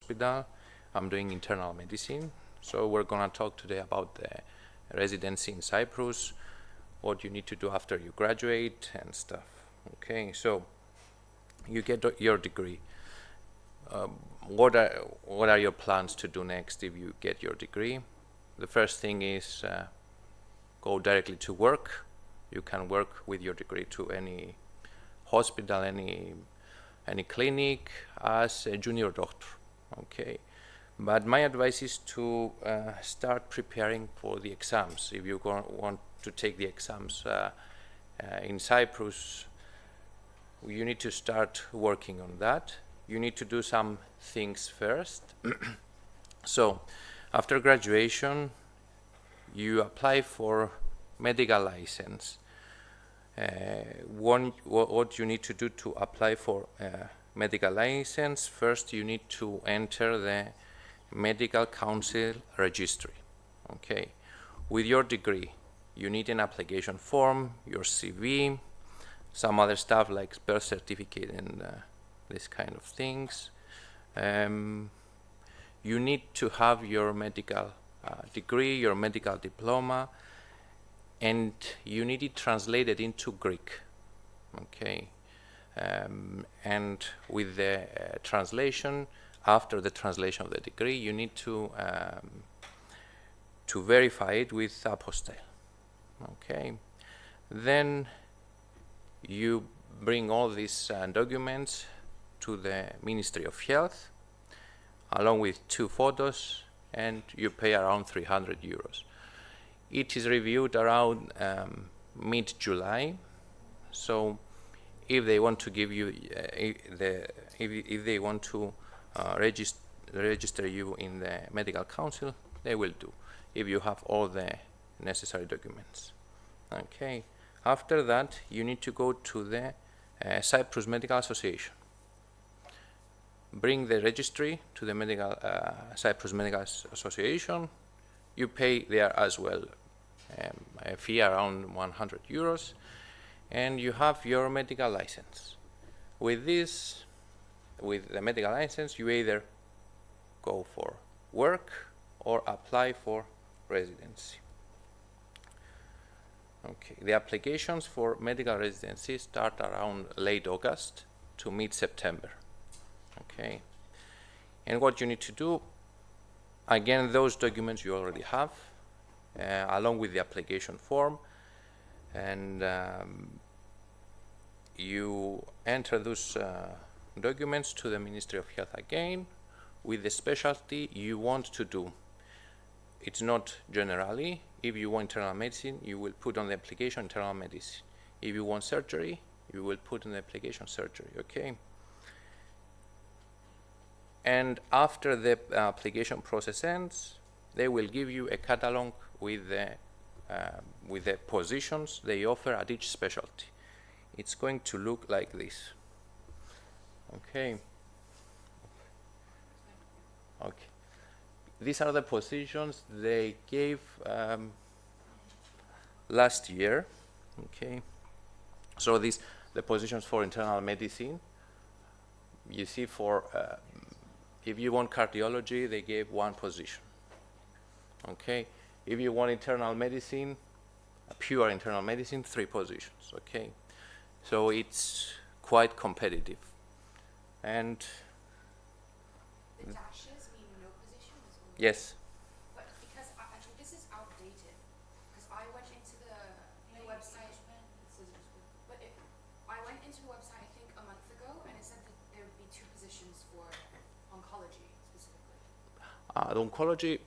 hospital. I'm doing internal medicine. So we're gonna talk today about the residency in Cyprus, what you need to do after you graduate and stuff. Okay, so you get your degree. What are your plans to do next if you get your degree? The first thing is go directly to work. You can work with your degree to any hospital, any clinic as a junior doctor. Okay, but my advice is to start preparing for the exams. If you want to take the exams in Cyprus, you need to start working on that. You need to do some things first. So after graduation, you apply for medical license. What you need to do to apply for medical license, first you need to enter the medical council registry. Okay, with your degree, you need an application form, your CV, some other stuff like birth certificate and this kind of things. You need to have your medical degree, your medical diploma, and you need it translated into Greek. Okay, and with the translation, after the translation of the degree, you need to verify it with apostille. Okay, then you bring all these documents to the Ministry of Health along with 2 photos, and you pay around 300 euros. It is reviewed around mid-July. So if they want to give you if they want to register you in the medical council, they will do, if you have all the necessary documents. Okay, after that you need to go to the Cyprus Medical Association. Bring the registry to the Cyprus Medical Association. You pay there as well a fee around 100 euros, and you have your medical license. With this, with the medical license, you either go for work or apply for residency. Okay, the applications for medical residency start around late August to mid-September. Okay, and what you need to do, again, those documents you already have, along with the application form, and you enter those documents to the Ministry of Health again with the specialty you want to do. It's not generally. If you want internal medicine, you will put on the application internal medicine. If you want surgery, you will put on the application surgery. Okay. And after the application process ends, they will give you a catalog with the positions they offer at each specialty. It's going to look like this. Okay. Okay. These are the positions they gave last year. Okay. So the positions for internal medicine. You see, for if you want cardiology, they gave 1 position. Okay. If you want internal medicine, pure internal medicine, 3 positions. Okay. So it's quite competitive. And the dashes mean no positions? yes. But because I think this is outdated. Because I went into the website. But I went into the website, I think, a month ago, and it said that there would be 2 positions for oncology specifically. The oncology,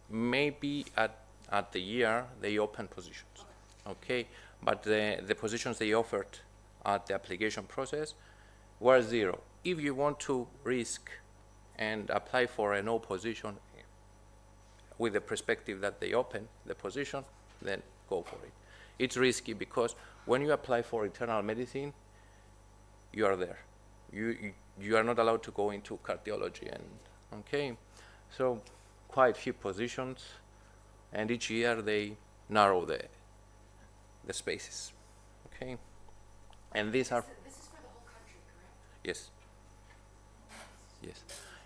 maybe at the year they open positions. Okay. But the positions they offered at the application process were 0. If you want to risk and apply for a no position with the perspective that they open the position, then go for it. It's risky because when you apply for internal medicine, you are there. You are not allowed to go into cardiology, and okay. So quite few positions, and each year they narrow the spaces. Okay. And these are This is for the whole country, correct? yes. Yes.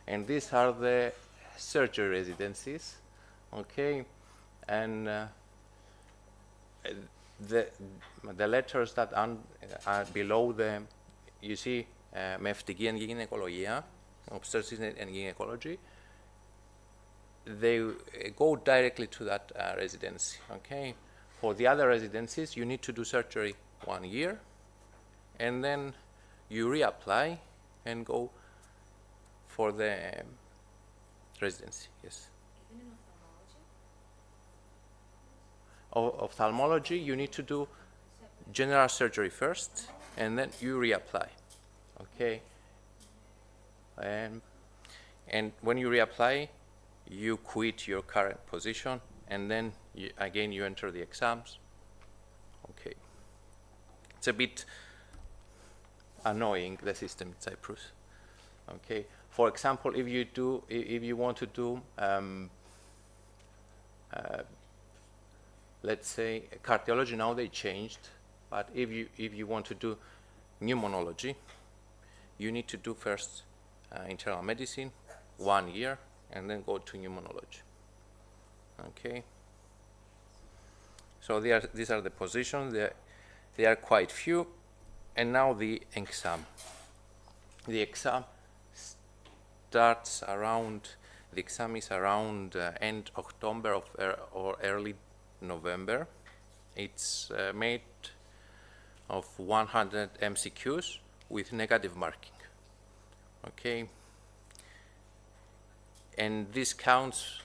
And these are the surgery residencies, okay? And the letters that are below them, you see, με ευτική and gynecologia, obstetrics and gynecology, they go directly to that residency, okay? For the other residencies, you need to do surgery 1 year, and then you reapply and go for the residency, yes. Even in ophthalmology? Ophthalmology, you need to do general surgery first, and then you reapply, okay? And when you reapply, you quit your current position, and then again you enter the exams. Okay. It's a bit annoying, the system in Cyprus. Okay. For example, if you want to do let's say cardiology, now they changed, but if you want to do pneumonology, you need to do first internal medicine 1 year, and then go to pneumonology. Okay. So these are the positions. They are quite few, and now the exam. The exam starts around. The exam is around end October or early November. It's made of 100 MCQs with negative marking. Okay. And this counts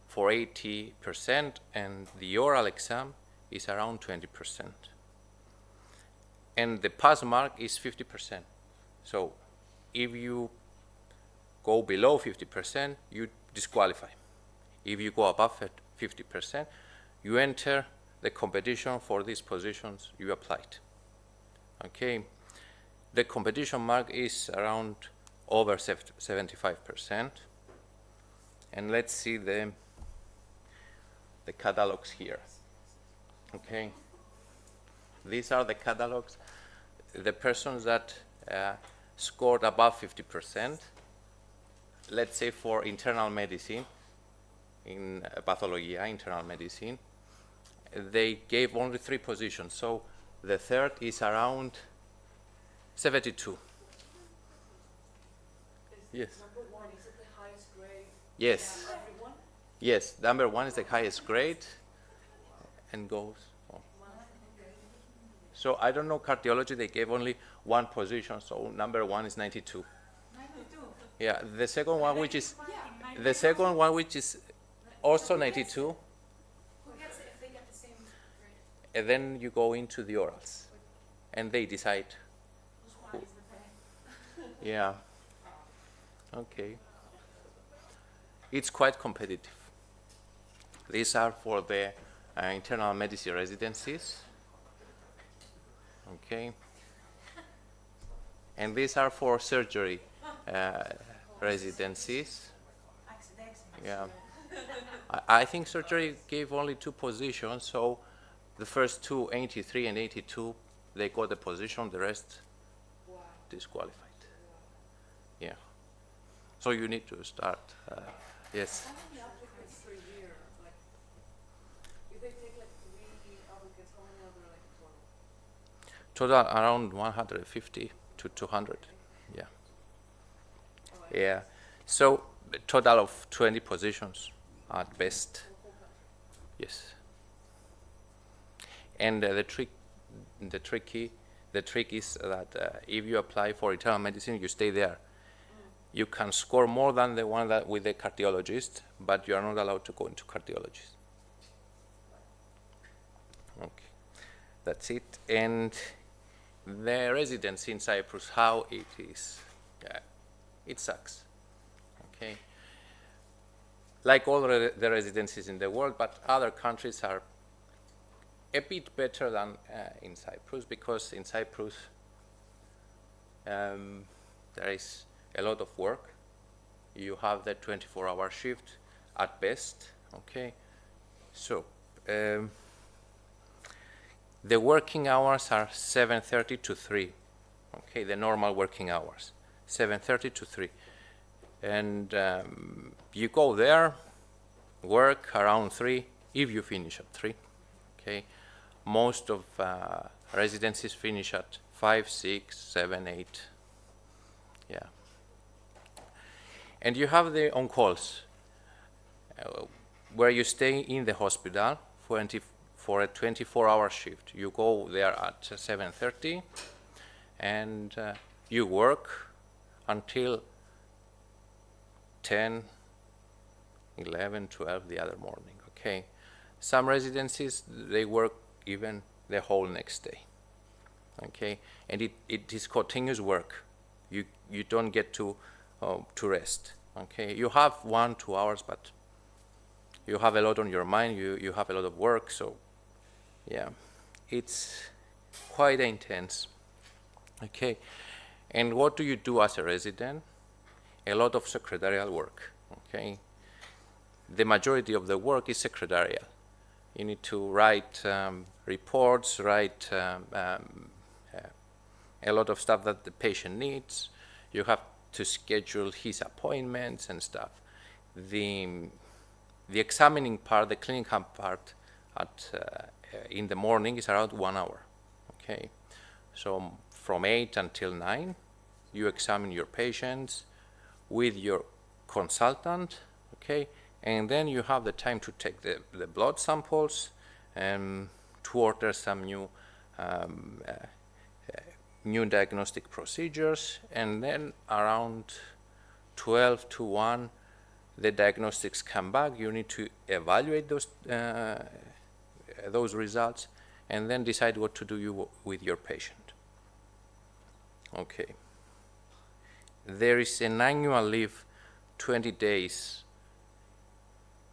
for 80%, and the oral exam is around 20%. And the pass mark is 50%. So if you go below 50%, you disqualify. If you go above 50%, you enter the competition for these positions you applied. Okay. The competition mark is around over 75%. And let's see the catalogs here. Okay. These are the catalogs. The persons that scored above 50%, let's say for internal medicine, in pathologia, internal medicine, they gave only 3 positions. So the third is around 72. Yes. Number 1, is it the highest grade? Yes. Everyone? Yes, number 1 is the highest grade and goes on. So I don't know cardiology, they gave only 1 position, so number 1 is 92. 92. Yeah, the second one which is also 92, Who gets it if they get the same grade? and then you go into the orals and they decide. Whose is the pay? Yeah. Okay. It's quite competitive. These are for the internal medicine residencies. Okay. And these are for surgery residencies. Yeah. I think surgery gave only 2 positions, so the first 2, 83 and 82, they got the position, the rest disqualified. Yeah. So you need to start. Yes. How many applicants per year? Like, if they take like 3 applicants, how many are there like total? Total around 150 to 200. Yeah. Oh, Yeah. So a total of 20 positions at best. Yes. And the trick is that if you apply for internal medicine, you stay there. You can score more than the one that with the cardiologist, but you are not allowed to go into cardiologist. Okay, that's it. And the residency in Cyprus, how it is, it sucks. Okay, like all the residencies in the world, but other countries are a bit better than in Cyprus, because in Cyprus there is a lot of work. You have the 24-hour shift at best. Okay, so the working hours are 7:30 to 3. Okay, the normal working hours, 7:30 to 3. And you go there, work around 3, if you finish at 3. Okay, most of residencies finish at 5, 6, 7, 8. Yeah. And you have the on-calls, where you stay in the hospital for a 24-hour shift. You go there at 7:30, and you work until 10, 11, 12 the other morning. Okay. Some residencies, they work even the whole next day. Okay, and it is continuous work. You don't get to rest. Okay, you have 1-2 hours, but you have a lot on your mind. You have a lot of work, so yeah, it's quite intense. Okay, and what do you do as a resident? A lot of secretarial work. Okay, the majority of the work is secretarial. You need to write reports, write a lot of stuff that the patient needs. You have to schedule his appointments and stuff. The examining part, the clinical part, in the morning is around 1 hour. Okay, so from 8 until 9, you examine your patients with your consultant. Okay, and then you have the time to take the blood samples and to order some new diagnostic procedures, and then around 12 to 1, the diagnostics come back. You need to evaluate those results and then decide what to do with your patient. Okay. There is an annual leave, 20 days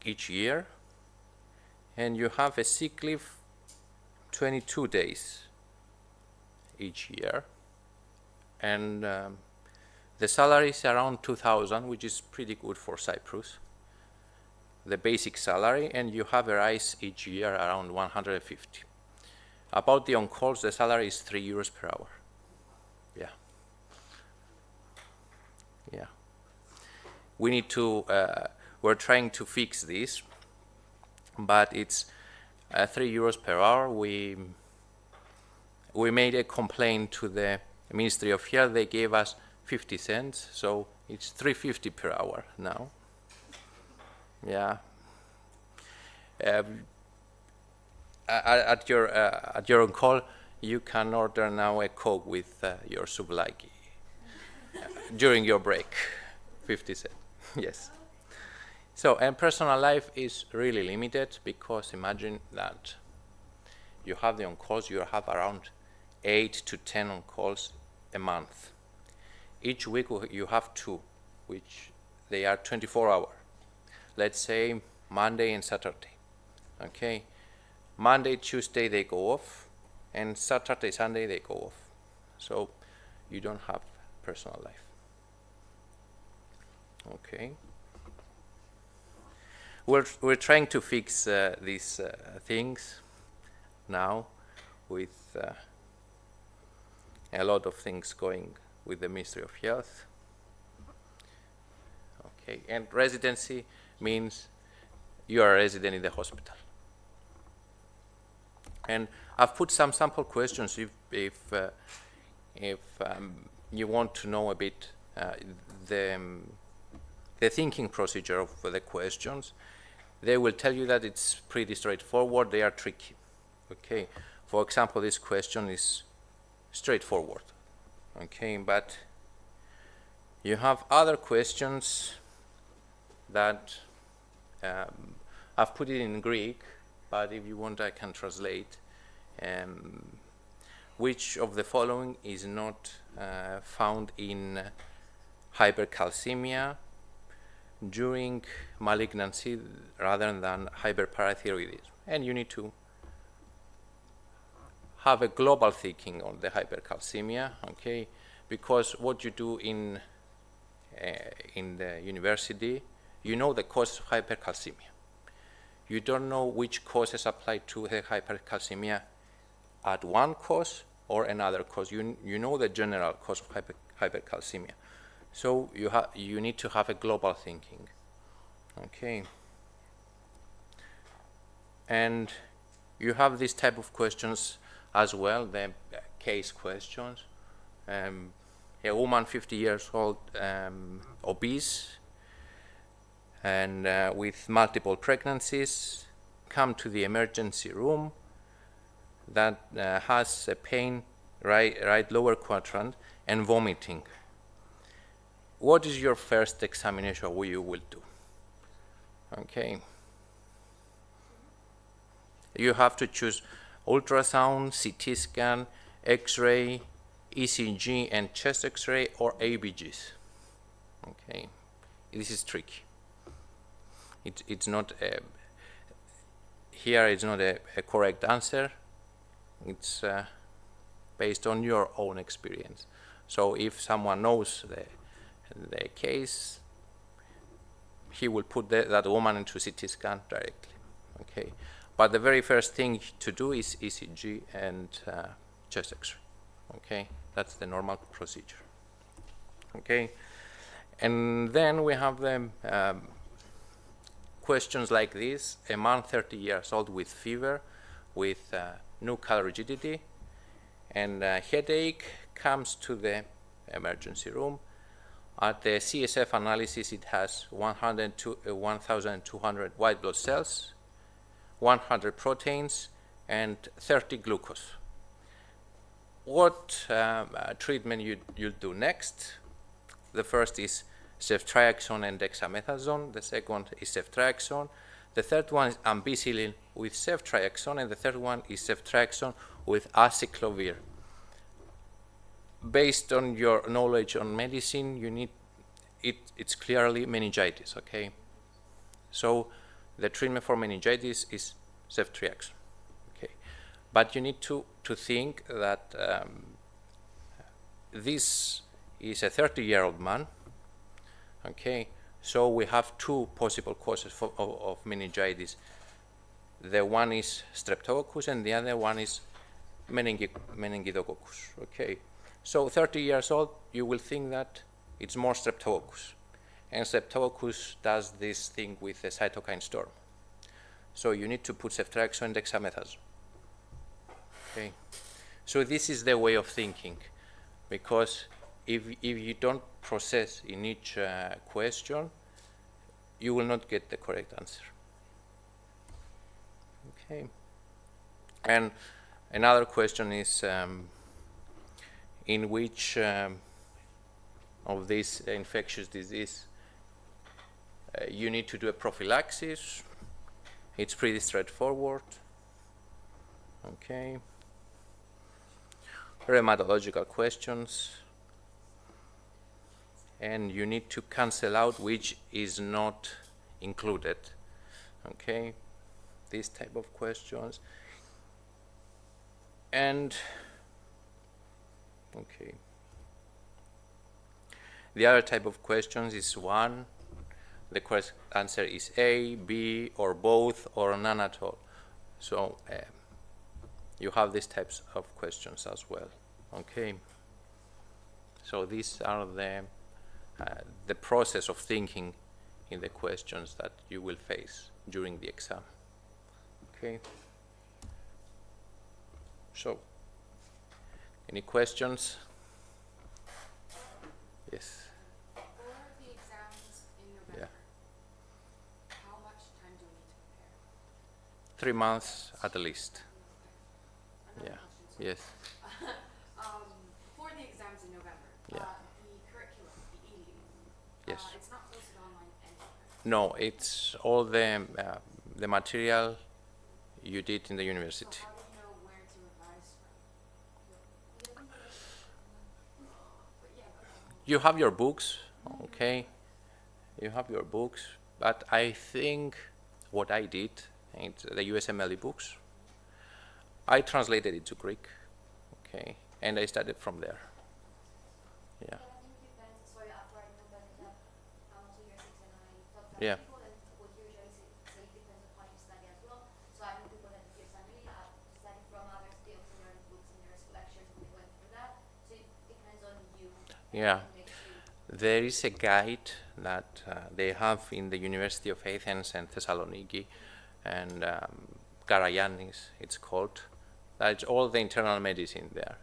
each year, and you have a sick leave 22 days each year, and the salary is around 2,000, which is pretty good for Cyprus, the basic salary, and you have a rise each year around 150. About the on-calls, the salary is 3 euros per hour. Yeah. Yeah. We need to, we're trying to fix this, but it's 3 euros per hour. We made a complaint to the Ministry of Health. They gave us 50 cents, so it's 3.50 per hour now. Yeah. At your on call, you can order now a Coke with your souvlaki during your break, 50 cents. Yes. So, and personal life is really limited, because imagine that you have the on calls. You have around 8 to 10 on calls a month. Each week you have 2, which they are 24 hours. Let's say Monday and Saturday. Okay, Monday, Tuesday they go off, and Saturday, Sunday they go off. So you don't have personal life. Okay. We're trying to fix these things now, with a lot of things going with the Ministry of Health. Okay, and residency means you are a resident in the hospital. And I've put some sample questions if you want to know a bit the thinking procedure of the questions. They will tell you that it's pretty straightforward. They are tricky. Okay, for example, this question is straightforward. Okay, but you have other questions that I've put it in Greek, but if you want I can translate. Which of the following is not found in hypercalcemia during malignancy rather than hyperparathyroidism? And you need to have a global thinking on the hypercalcemia, okay? Because what you do in the university, you know the cause of hypercalcemia. You don't know which causes apply to the hypercalcemia at one cause or another cause. You know the general cause of hypercalcemia. So you need to have a global thinking. Okay. And you have this type of questions as well, the case questions. A woman 50 years old, obese, and with multiple pregnancies, come to the emergency room that has a pain right lower quadrant and vomiting. What is your first examination you will do? Okay. You have to choose ultrasound, CT scan, X-ray, ECG, and chest X-ray, or ABGs. Okay, this is tricky. It's not here. It's not a correct answer. It's based on your own experience. So if someone knows the case, he will put that woman into CT scan directly. Okay. But the very first thing to do is ECG and chest X-ray. Okay, that's the normal procedure. Okay, and then we have the questions like this: a man 30 years old with fever, with nuchal rigidity, and headache, comes to the emergency room. At the CSF analysis, it has 1,200 white blood cells, 100 proteins, and 30 glucose. What treatment you'll do next? The first is ceftriaxone and dexamethasone. The second is ceftriaxone. The third one is ampicillin with ceftriaxone, and the third one is ceftriaxone with acyclovir. Based on your knowledge on medicine, you need it's clearly meningitis. Okay, so the treatment for meningitis is ceftriaxone. Okay, but you need to think that this is a 30-year-old man. Okay, so we have two possible causes of meningitis. The one is streptococcus and the other one is meningidococcus. Okay, so 30 years old, you will think that it's more streptococcus, and streptococcus does this thing with the cytokine storm. So you need to put ceftriaxone and dexamethasone. Okay, so this is the way of thinking, because if you don't process in each question, you will not get the correct answer. Okay, and another question is in which of this infectious disease you need to do a prophylaxis. It's pretty straightforward. Okay. Rheumatological questions, and you need to cancel out which is not included. Okay, this type of questions. And okay, the other type of questions is one. The correct answer is A, B, or both, or none at all. So you have these types of questions as well. Okay, so these are the process of thinking in the questions that you will face during the exam. Okay, so any questions? Yes. For the exams in November, Yeah. how much time do we need to prepare? 3 months at least. Another Yeah. question, sorry. Yes. For the exams in November, Yeah. the curriculum, the e-learning, Yes. it's not posted online anywhere. No, it's all the material you did in the So university. how do you know where to revise from? But yeah, You have your books, okay? You have your books, but I think what I did, it's the USMLE books. I translated it to Greek, okay, and I started from there. Yeah. Yeah, I think it depends. Sorry, after I know that I'm 2 years and I taught Yeah. people, and what usually say it depends on how you study as well. So I know people that do family study from others, they also learn books and there's lectures and they went through that. So it depends on you. Yeah. What makes you There is a guide that they have in the University of Athens and Thessaloniki and Karagiannis, it's called. That's all the internal medicine there.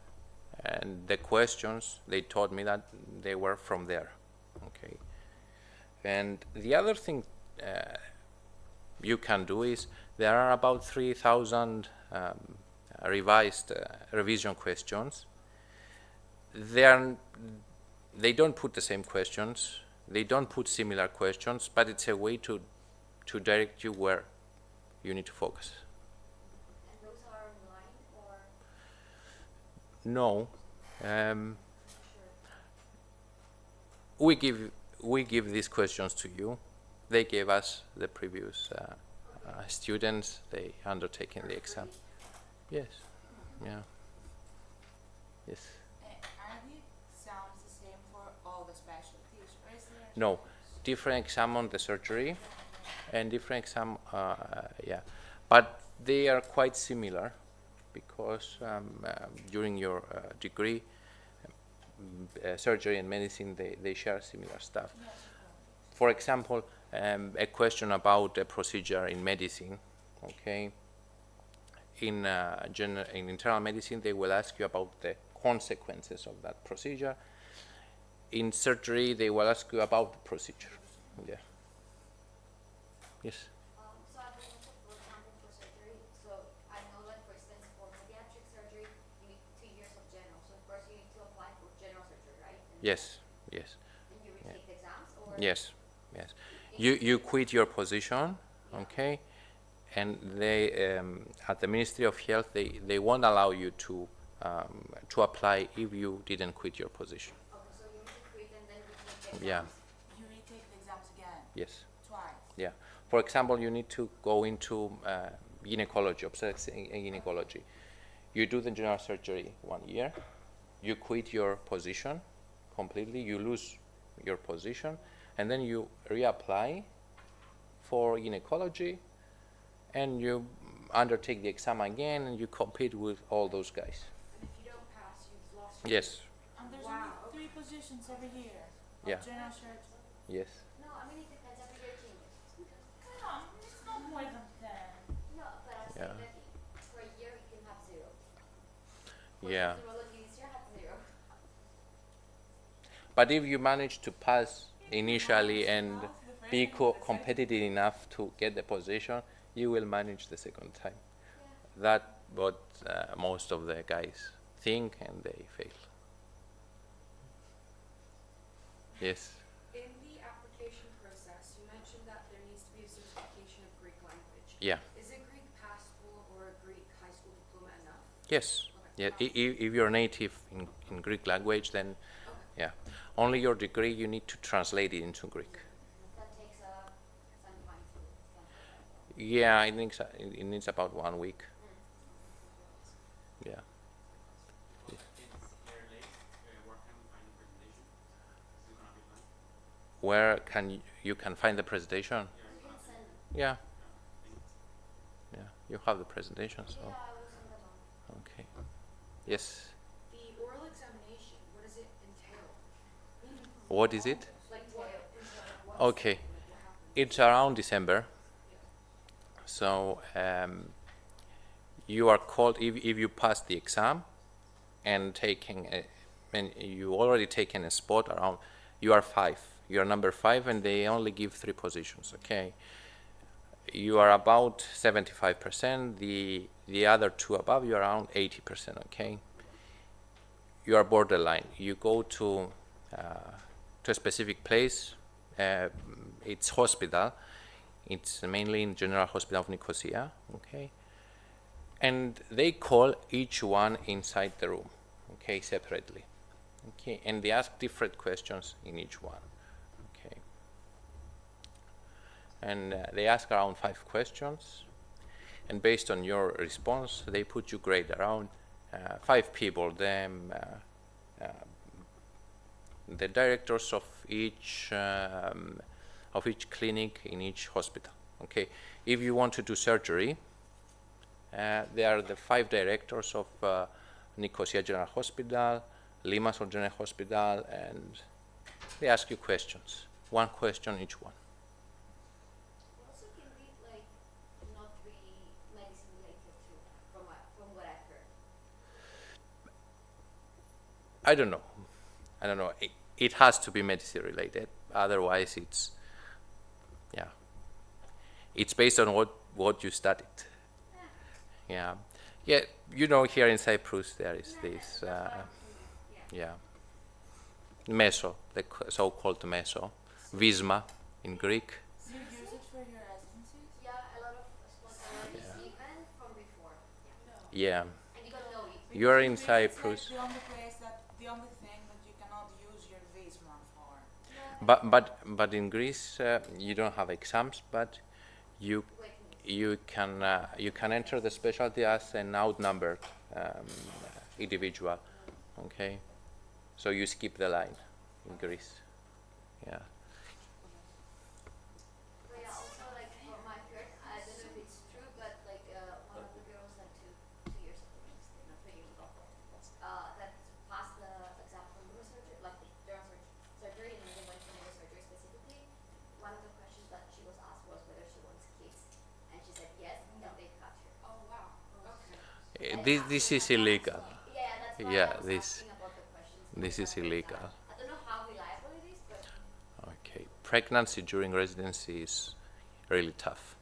And the questions, they told me that they were from there. Okay. And the other thing you can do is there are about 3,000 revised revision questions. They don't put the same questions, they don't put similar questions, but it's a way to direct you where you need to focus. And those are online or? No, Sure. we give these questions to you. They gave us the previous students. They undertaken the exam. Yes. Yeah. Yes. Are the exams the same for all the specialties, or is there? No, different exam on the surgery, and different exam. Yeah, but they are quite similar, because during your degree, surgery and medicine, they share similar stuff. Yes, of course. For example, a question about a procedure in medicine, okay? In internal medicine, they will ask you about the consequences of that procedure. In surgery, they will ask you about the procedure. Yeah. Yes. So I've been also for accounting for surgery. So I know that, for instance, for pediatric surgery, you need 2 years of general. So first you need to apply for general surgery, right? And Yes. Yes. then you retake the exams, or? Yes. Yes. You quit your position, okay? And they at the Ministry of Health, they won't allow you to apply if you didn't quit your position. Okay, so you need to quit and then retake the Yeah. exams. You retake the exams again, Yes. twice. Yeah. For example, you need to go into gynecology, obstetrics and gynecology. You do the general surgery 1 year. You quit your position completely. You lose your position, and then you reapply for gynecology, and you undertake the exam again, and you compete with all those guys. And if you don't pass, you've lost your Yes. And there's Wow. only 3 positions every year of Yeah. general surgery. Yes. No, I mean it depends. Every year changes. Come, it's not more than 10. No, but I'm Yeah. saying that for a year you can have 0. For Yeah. neurology this year had 0. But if you manage to pass initially and be competitive enough to get the position, you will manage the second time. Yeah. That's what most of the guys think, and they fail. Yes. In the application process, you mentioned that there needs to be a certification of Greek language. Yeah. Is a Greek passport or a Greek high school diploma enough? Yes. Yeah. Okay. If you're native in Greek language, then yeah. Only your degree you need to translate it into Greek. That takes some time to translate that. Yeah, it needs about 1 week. Yeah. It's here late. Where can we find the presentation? Is it gonna be online? Where you can find the presentation? You can send them. Yeah. Yeah. You have the presentation, so Yeah, I will send them on. okay. Yes. The oral examination, what does it entail? What is it? Like what? What's Okay. like what happens? It's around December. So you are called if you pass the exam and you already taken a spot around. You are 5. You are number 5, and they only give 3 positions. Okay. You are about 75%. The other 2 above, you are around 80%. Okay. You are borderline. You go to a specific place. It's hospital. It's mainly in General Hospital of Nicosia, okay? And they call each one inside the room, okay, separately, okay? And they ask different questions in each one, okay? And they ask around 5 questions, and based on your response, they put you grade around 5 people, the directors of each clinic in each hospital. Okay, if you want to do surgery, they are the 5 directors of Nicosia General Hospital, Limassol General Hospital, and They ask you questions, one question each one. It also can be like not really medicine related too, from what I've heard. I don't know. I don't know. It has to be medicine related. Otherwise, yeah. It's based on what you studied. Yeah. Yeah. You know, here in Cyprus there is this. Yeah. Meso, the so-called meso, visma in Greek. Do you use it for your residencies? Yeah, a lot of spots already even from before. Yeah. And you don't know it. You are in Greece is like Cyprus. the only place the only thing that you cannot use your visma for. But in Greece you don't have exams, but you you can enter the specialty as an outnumbered individual. Okay, so you skip the line in Greece. Yeah. But yeah, also like from my heard, I don't know if it's true, but like one of the girls that took 2 years of university, not 3 years ago, that passed the exam for neurosurgery, like general surgery, and then went to neurosurgery specifically. One of the questions that she was asked was whether she wants kids, and she said yes, and they cut her. Oh, wow. Okay. This is illegal. Yeah, that's why Yeah, I was this asking about the questions. this is illegal. I don't know how reliable it is, but Okay, pregnancy during residency is really tough.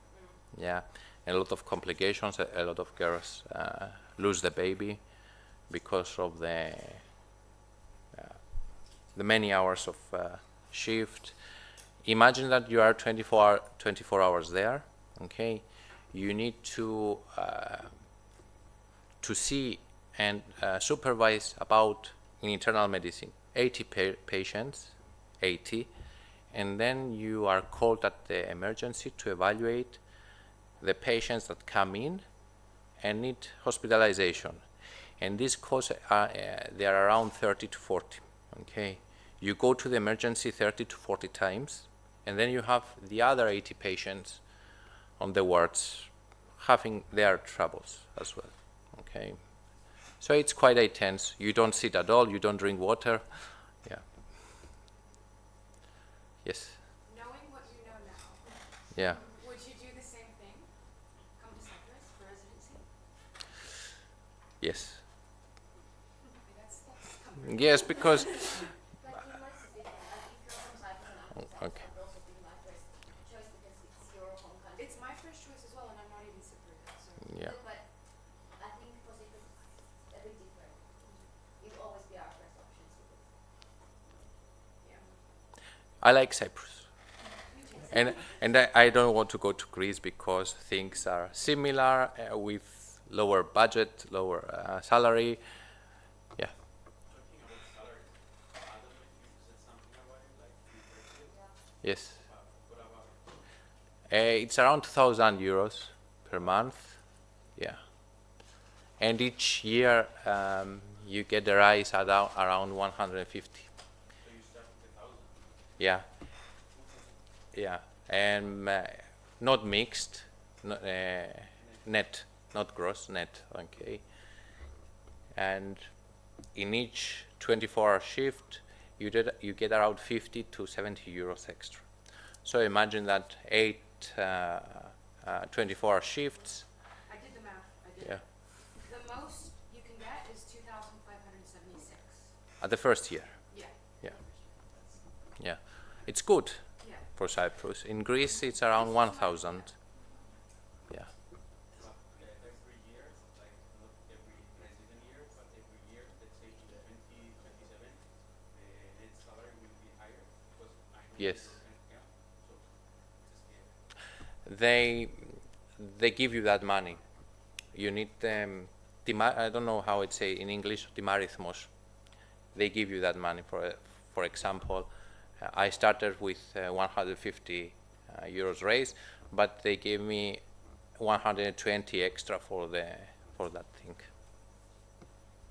Yeah, a lot of complications. A lot of girls lose the baby because of the many hours of shift. Imagine that you are 24 hours there. Okay, you need to see and supervise about in internal medicine 80 patients, 80, and then you are called at the emergency to evaluate the patients that come in and need hospitalization. And these costs they are around 30 to 40. Okay, you go to the emergency 30 to 40 times, and then you have the other 80 patients on the wards having their troubles as well. Okay, so it's quite intense. You don't sit at all. You don't drink water. Yeah. Yes. Knowing what you know now, Yeah. would you do the same thing? Come to Cyprus for residency? Yes. That's comforting. Yes, because. like university, like if you're from Cyprus and I'm from Okay. Cyprus, that would also be my first choice because it's your home country. It's my first choice as well, and I'm not even Cypriot, so. Yeah. But I think for Cyprus it's a bit different. It will always be our first option, Cyprus. Yeah. I like Cyprus. And I don't want to go to Greece because things are similar with lower budget, lower salary. Yeah. Talking about salary, I don't know if you said something about it, like university. Yes. What about it? It's around 2,000 euros per month. Yeah. And each year you get a rise at around 150. So you start with 1,000. Yeah. Yeah. And not mixed, net, not gross, net. Okay. And in each 24-hour shift, you get around 50 to 70 euros extra. So imagine that 8 24-hour shifts. I did the math. I did Yeah. it. The most you can get is 2,576. At the first year. Yeah. Yeah. Yeah. It's good Yeah. for Cyprus. In Greece, it's around 1,000. Yeah. But every year, like not every resident year, but every year, let's say in 2027, the net salary will be higher because I know Yes. yeah. So it's a scale. They give you that money. You need I don't know how it's say in English, timarithmos. They give you that money. For example, I started with 150 euros raise, but they gave me 120 extra for that thing.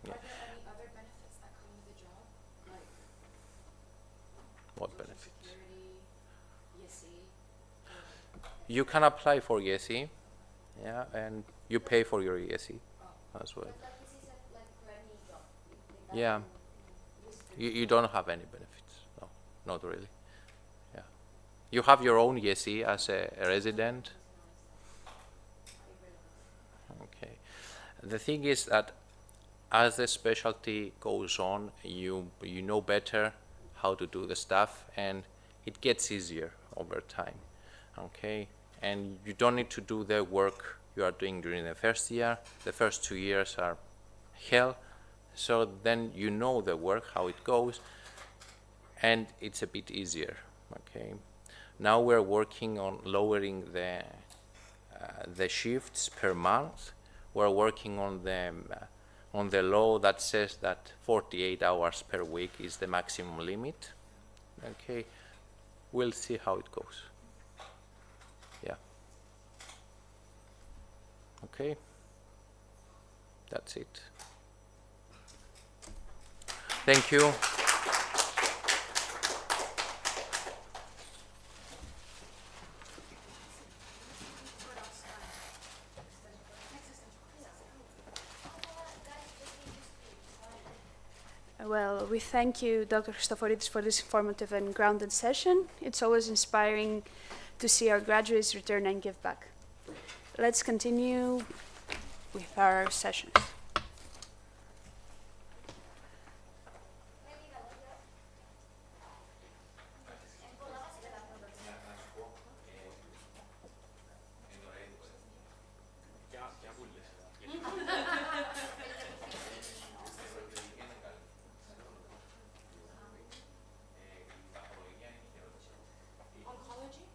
Yeah. Are there any other benefits that come with the job? Like What Social benefits? Security, ESE? You can apply for ESE, yeah, and you pay for your ESE as well. But like this is like for any job. Yeah. You don't have any benefits. No. not really. Yeah. You have your own ESE as a resident. Okay. The thing is that as the specialty goes on, you know better how to do the stuff, and it gets easier over time. Okay, and you don't need to do the work you are doing during the first year. The first 2 years are hell, so then you know the work, how it goes, and it's a bit easier. Okay, now we're working on lowering the shifts per month. We're working on the law that says that 48 hours per week is the maximum limit. Okay, we'll see how it goes. Yeah. Okay, that's it. Thank you. Well, we thank you, Dr. Christoforidis, for this informative and grounded session. It's always inspiring to see our graduates return and give back. Let's continue with our sessions. Oncology?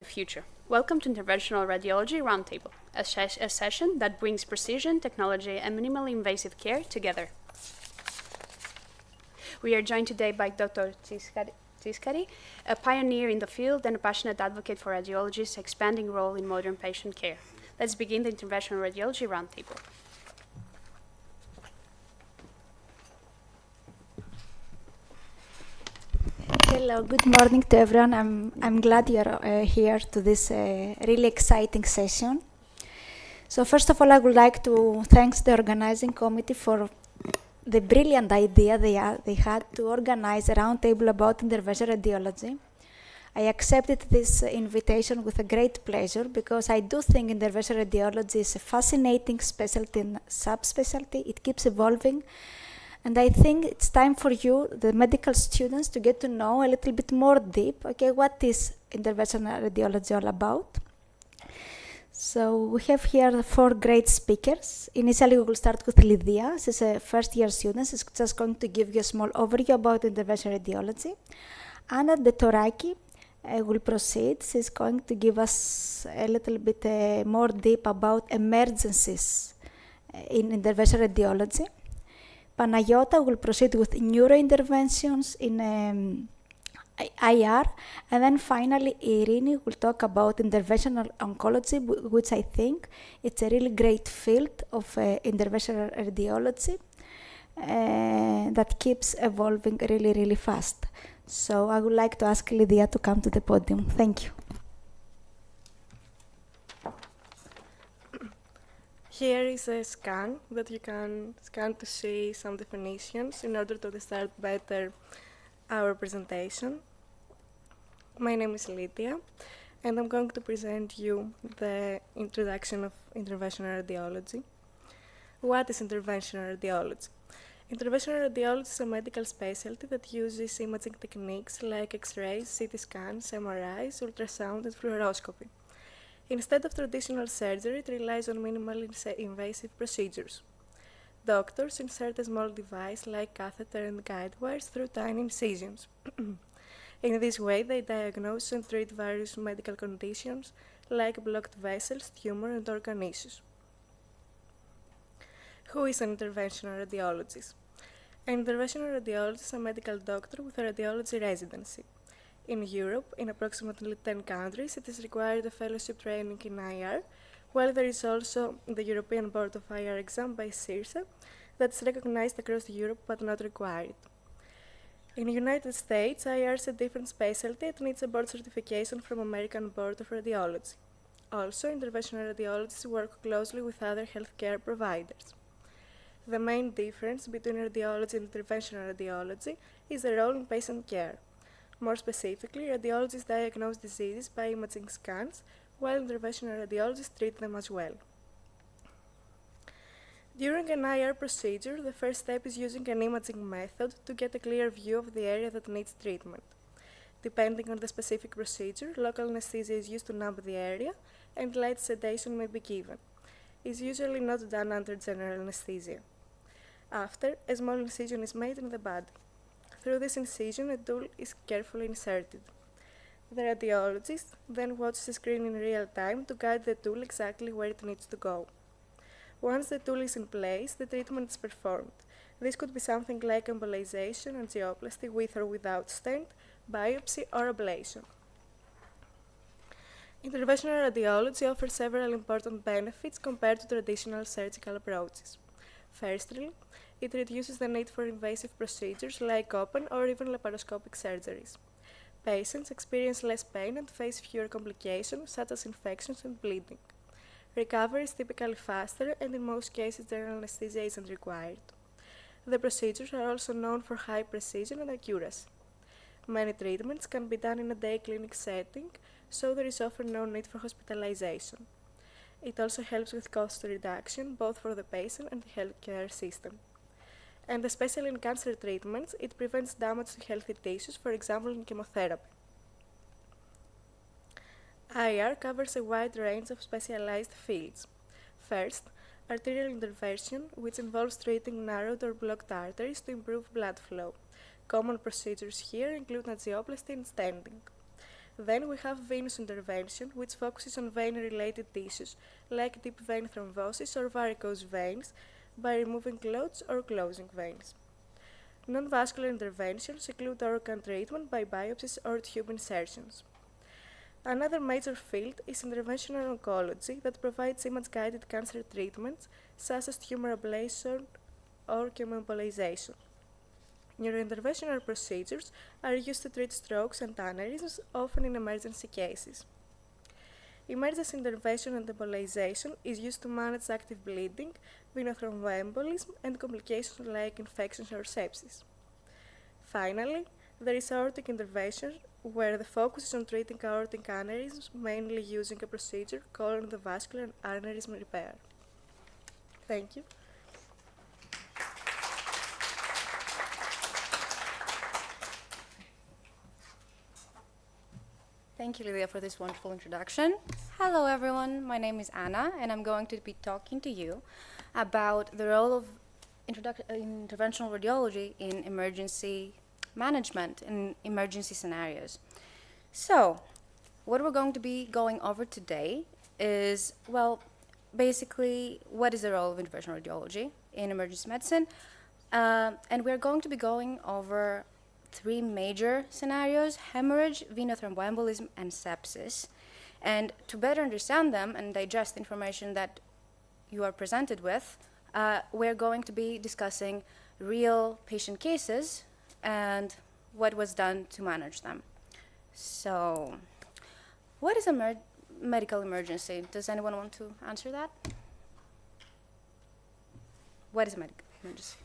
Future. Welcome to Interventional Radiology Roundtable, a session that brings precision, technology, and minimally invasive care together. We are joined today by Dr. Tsiskari, a pioneer in the field and a passionate advocate for radiology's expanding role in modern patient care. Let's begin the Interventional Radiology Roundtable. Hello, good morning to everyone. I'm glad you're here to this really exciting session. So first of all, I would like to thank the organizing committee for the brilliant idea they had to organize a roundtable about interventional radiology. I accepted this invitation with a great pleasure because I do think interventional radiology is a fascinating specialty and subspecialty. It keeps evolving. And I think it's time for you, the medical students, to get to know a little bit more deep, okay, what is interventional radiology all about? So we have here 4 great speakers. Initially, we will start with Lydia. She's a first-year student. She's just going to give you a small overview about interventional radiology. Anna Detoraki will proceed. She's going to give us a little bit more deep about emergencies in interventional radiology. Panayota will proceed with neurointerventions in IR, and then finally Irini will talk about interventional oncology, which I think it's a really great field of interventional radiology that keeps evolving really, really fast. So I would like to ask Lydia to come to the podium. Thank you. Here is a scan that you can scan to see some definitions in order to understand better our presentation. My name is Lydia, and I'm going to present you the introduction of interventional radiology. What is interventional radiology? Interventional radiology is a medical specialty that uses imaging techniques like X-rays, CT scans, MRIs, ultrasound, and fluoroscopy. Instead of traditional surgery, it relies on minimally invasive procedures. Doctors insert a small device like catheter and guide wires through tiny incisions. In this way, they diagnose and treat various medical conditions like blocked vessels, tumor, and organ issues. Who is an interventional radiologist? An interventional radiologist is a medical doctor with a radiology residency. In Europe, in approximately 10 countries, it is required a fellowship training in IR, while there is also the European Board of IR exam by CIRSE that is recognized across Europe but not required. In the United States, IR is a different specialty and needs a board certification from American Board of Radiology. Also, interventional radiologists work closely with other healthcare providers. The main difference between radiology and interventional radiology is the role in patient care. More specifically, radiologists diagnose diseases by imaging scans, while interventional radiologists treat them as well. During an IR procedure, the first step is using an imaging method to get a clear view of the area that needs treatment. Depending on the specific procedure, local anesthesia is used to numb the area, and light sedation may be given. It is usually not done under general anesthesia. After, a small incision is made in the body. Through this incision, a tool is carefully inserted. The radiologist then watches the screen in real time to guide the tool exactly where it needs to go. Once the tool is in place, the treatment is performed. This could be something like embolization, angioplasty with or without stent, biopsy, or ablation. Interventional radiology offers several important benefits compared to traditional surgical approaches. Firstly, it reduces the need for invasive procedures like open or even laparoscopic surgeries. Patients experience less pain and face fewer complications such as infections and bleeding. Recovery is typically faster, and in most cases general anesthesia isn't required. The procedures are also known for high precision and accuracy. Many treatments can be done in a day clinic setting, so there is often no need for hospitalization. It also helps with cost reduction, both for the patient and the healthcare system. And especially in cancer treatments, it prevents damage to healthy tissues, for example in chemotherapy. IR covers a wide range of specialized fields. First, arterial intervention, which involves treating narrowed or blocked arteries to improve blood flow. Common procedures here include angioplasty and stenting. Then we have venous intervention, which focuses on vein-related tissues, like deep vein thrombosis or varicose veins, by removing clots or closing veins. Non-vascular interventions include organ treatment by biopsies or tube insertions. Another major field is interventional oncology that provides image-guided cancer treatments such as tumor ablation or chemoembolization. Neurointerventional procedures are used to treat strokes and aneurysms, often in emergency cases. Emergency intervention and embolization is used to manage active bleeding, venothromboembolism, and complications like infections or sepsis. Finally, there is aortic intervention, where the focus is on treating aortic aneurysms, mainly using a procedure called endovascular aneurysm repair. Thank you. Thank you, Lydia, for this wonderful introduction. Hello, everyone. My name is Anna, and I'm going to be talking to you about the role of interventional radiology in emergency management in emergency scenarios. So, what we're going to be going over today is, well, basically, what is the role of interventional radiology in emergency medicine? And we're going to be going over 3 major scenarios: hemorrhage, venothromboembolism, and sepsis. And to better understand them and digest the information that you are presented with, we're going to be discussing real patient cases and what was done to manage them. So, what is a medical emergency? Does anyone want to answer that? What is a medical emergency?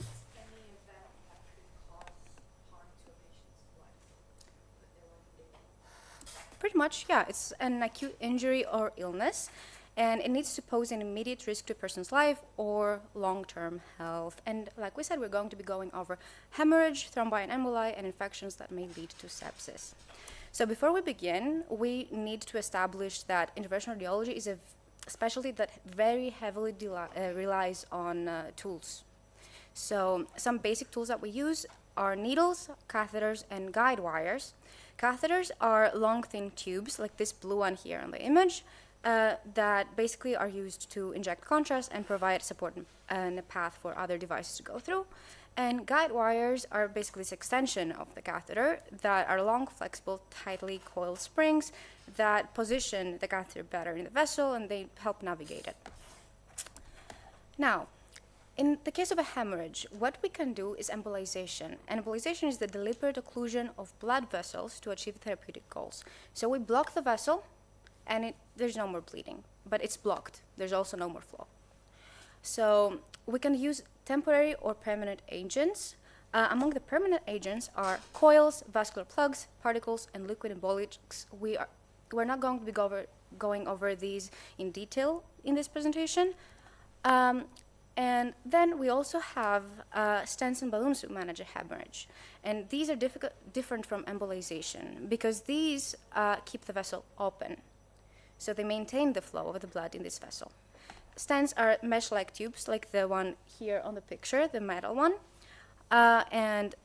Pretty much, yeah. It's an acute injury or illness, and it needs to pose an immediate risk to a person's life or long-term health. And like we said, we're going to be going over hemorrhage, thrombi and emboli, and infections that may lead to sepsis. So before we begin, we need to establish that interventional radiology is a specialty that very heavily relies on tools. So some basic tools that we use are needles, catheters, and guide wires. Catheters are long, thin tubes, like this blue one here on the image, that basically are used to inject contrast and provide support and a path for other devices to go through. And guide wires are basically this extension of the catheter that are long, flexible, tightly coiled springs that position the catheter better in the vessel, and they help navigate it. Now, in the case of a hemorrhage, what we can do is embolization. And embolization is the deliberate occlusion of blood vessels to achieve therapeutic goals. So we block the vessel, and there's no more bleeding, but it's blocked. There's also no more flow. So we can use temporary or permanent agents. Among the permanent agents are coils, vascular plugs, particles, and liquid embolics. We're not going to be going over these in detail in this presentation. And then we also have stents and balloons to manage a hemorrhage. And these are different from embolization because these keep the vessel open. So they maintain the flow of the blood in this vessel. Stents are mesh-like tubes, like the one here on the picture, the metal one. And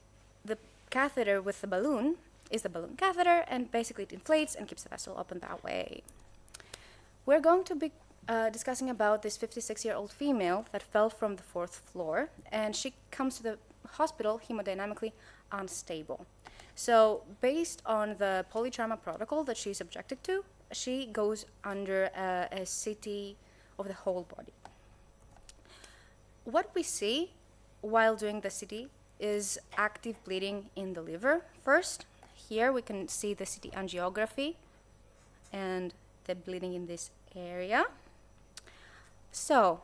the catheter with the balloon is the balloon catheter, and basically it inflates and keeps the vessel open that way. We're going to be discussing about this 56-year-old female that fell from the 4th floor, and she comes to the hospital hemodynamically unstable. So based on the polytrauma protocol that she's subjected to, she goes under a CT of the whole body. What we see while doing the CT is active bleeding in the liver. First, here we can see the CT angiography and the bleeding in this area. So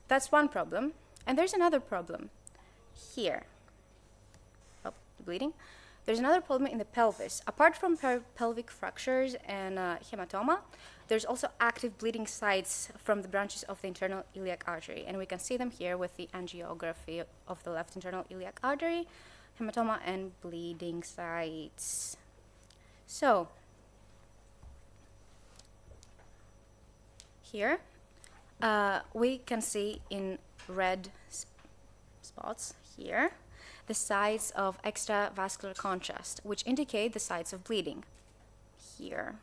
that's one problem. And there's another problem here. Oh, the bleeding. There's another problem in the pelvis. Apart from pelvic fractures and hematoma, there's also active bleeding sites from the branches of the internal iliac artery. And we can see them here with the angiography of the left internal iliac artery, hematoma, and bleeding sites. So here, we can see in red spots here the sites of extravascular contrast, which indicate the sites of bleeding here.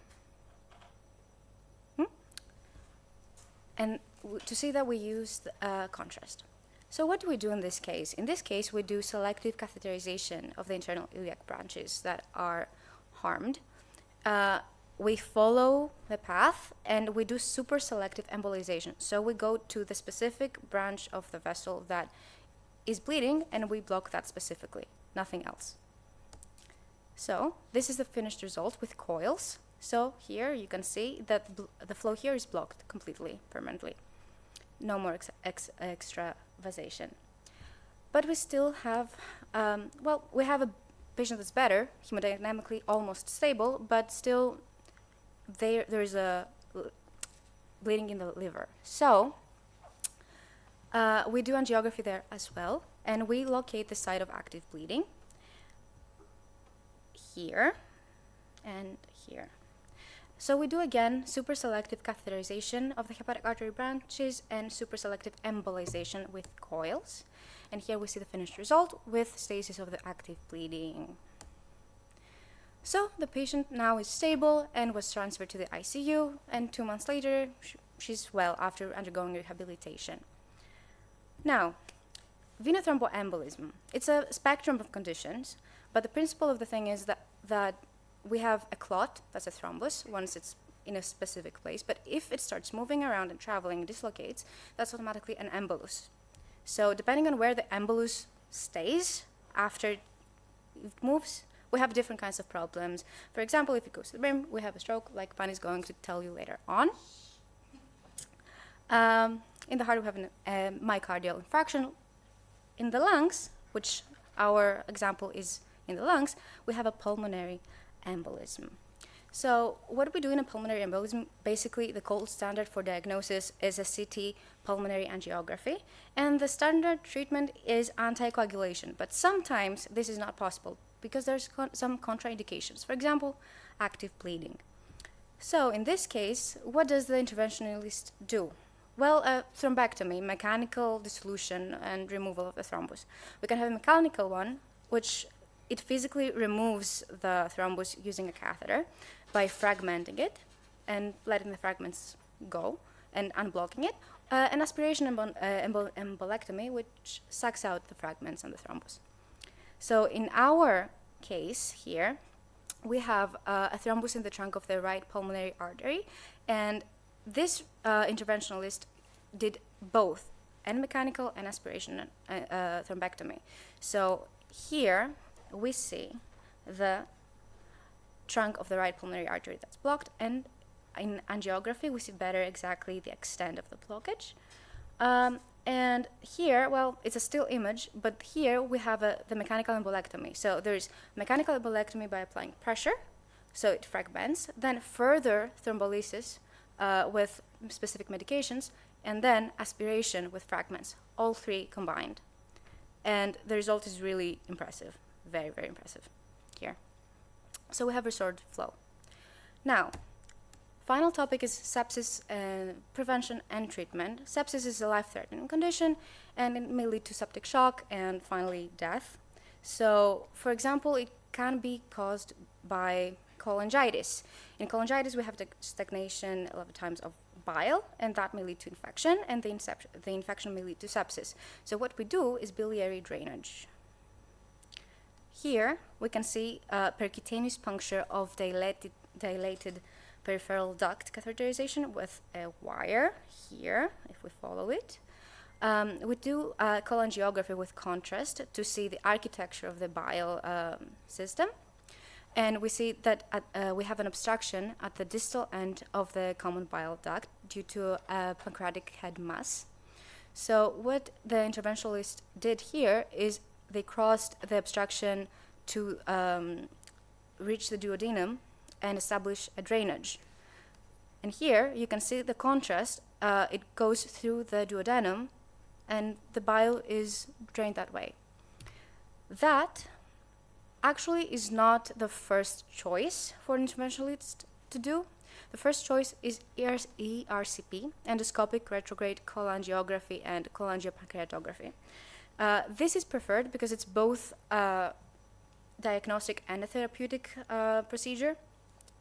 And to see that we used contrast. So what do we do in this case? In this case, we do selective catheterization of the internal iliac branches that are harmed. We follow the path and we do super selective embolization. So we go to the specific branch of the vessel that is bleeding and we block that specifically, nothing else. So this is the finished result with coils. So here you can see that the flow here is blocked completely, permanently. No more extravasation. But we still have, we have a patient that's better, hemodynamically almost stable, but still there is a bleeding in the liver. So we do angiography there as well, and we locate the site of active bleeding here and here. So we do again super selective catheterization of the hepatic artery branches and super selective embolization with coils. And here we see the finished result with stasis of the active bleeding. So the patient now is stable and was transferred to the ICU, and 2 months later she's well after undergoing rehabilitation. Now, venous thromboembolism. It's a spectrum of conditions, but the principle of the thing is that we have a clot, that's a thrombus, once it's in a specific place, but if it starts moving around and traveling and dislocates, that's automatically an embolus. So depending on where the embolus stays after it moves, we have different kinds of problems. For example, if it goes to the brain, we have a stroke, like Pan is going to tell you later on. In the heart, we have a myocardial infarction. In the lungs, which our example is in the lungs, we have a pulmonary embolism. So what we do in a pulmonary embolism, basically the gold standard for diagnosis is a CT pulmonary angiography, and the standard treatment is anticoagulation. But sometimes this is not possible because there's some contraindications. For example, active bleeding. So in this case, what does the interventionalist do? Well, thrombectomy, mechanical dissolution and removal of the thrombus. We can have a mechanical one, which it physically removes the thrombus using a catheter by fragmenting it and letting the fragments go and unblocking it. An aspiration embolectomy, which sucks out the fragments and the thrombus. So in our case here, we have a thrombus in the trunk of the right pulmonary artery, and this interventionalist did both and mechanical and aspiration thrombectomy. So here we see the trunk of the right pulmonary artery that's blocked, and in angiography we see better exactly the extent of the blockage. And here, well, it's a still image, but here we have the mechanical embolectomy. So there's mechanical embolectomy by applying pressure, so it fragments, then further thrombolysis with specific medications, and then aspiration with fragments, all three combined. And the result is really impressive, very, very impressive here. So we have restored flow. Now, final topic is sepsis prevention and treatment. Sepsis is a life-threatening condition, and it may lead to septic shock and finally death. So, for example, it can be caused by cholangitis. In cholangitis, we have the stagnation a lot of times of bile, and that may lead to infection, and the infection may lead to sepsis. So what we do is biliary drainage. Here, we can see percutaneous puncture of dilated peripheral duct catheterization with a wire here, if we follow it. We do cholangiography with contrast to see the architecture of the bile system. And we see that we have an obstruction at the distal end of the common bile duct due to a pancreatic head mass. So what the interventionalist did here is they crossed the obstruction to reach the duodenum and establish a drainage. And here you can see the contrast. It goes through the duodenum and the bile is drained that way. That actually is not the first choice for an interventionalist to do. The first choice is ERCP, endoscopic retrograde cholangiography and cholangiopancreatography. This is preferred because it's both a diagnostic and a therapeutic procedure.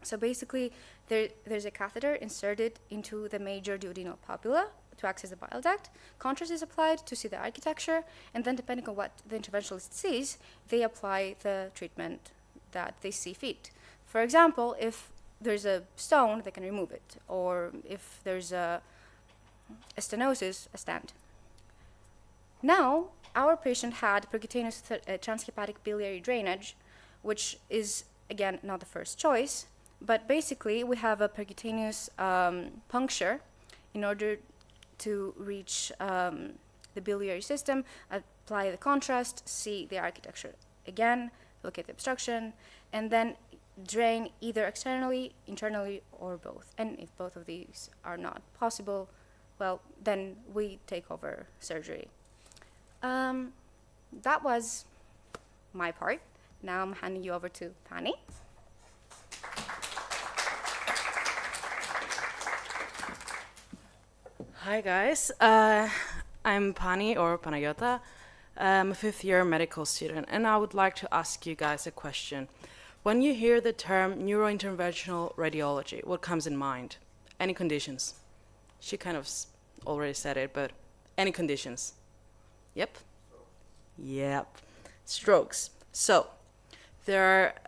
So basically, there's a catheter inserted into the major duodenal papilla to access the bile duct. Contrast is applied to see the architecture, and then depending on what the interventionalist sees, they apply the treatment that they see fit. For example, if there's a stone, they can remove it, or if there's a stenosis, a stent. Now, our patient had percutaneous transhepatic biliary drainage, which is, again, not the first choice, but basically we have a percutaneous puncture in order to reach the biliary system, apply the contrast, see the architecture again, look at the obstruction, and then drain either externally, internally, or both. And if both of these are not possible, well, then we take over surgery. That was my part. Now I'm handing you over to Pani. Hi guys, I'm Pani or Panayota. I'm a fifth-year medical student, and I would like to ask you guys a question. When you hear the term neurointerventional radiology, what comes in mind? Any conditions? She kind of already said it, but any conditions? Yep. Yep. Strokes. So,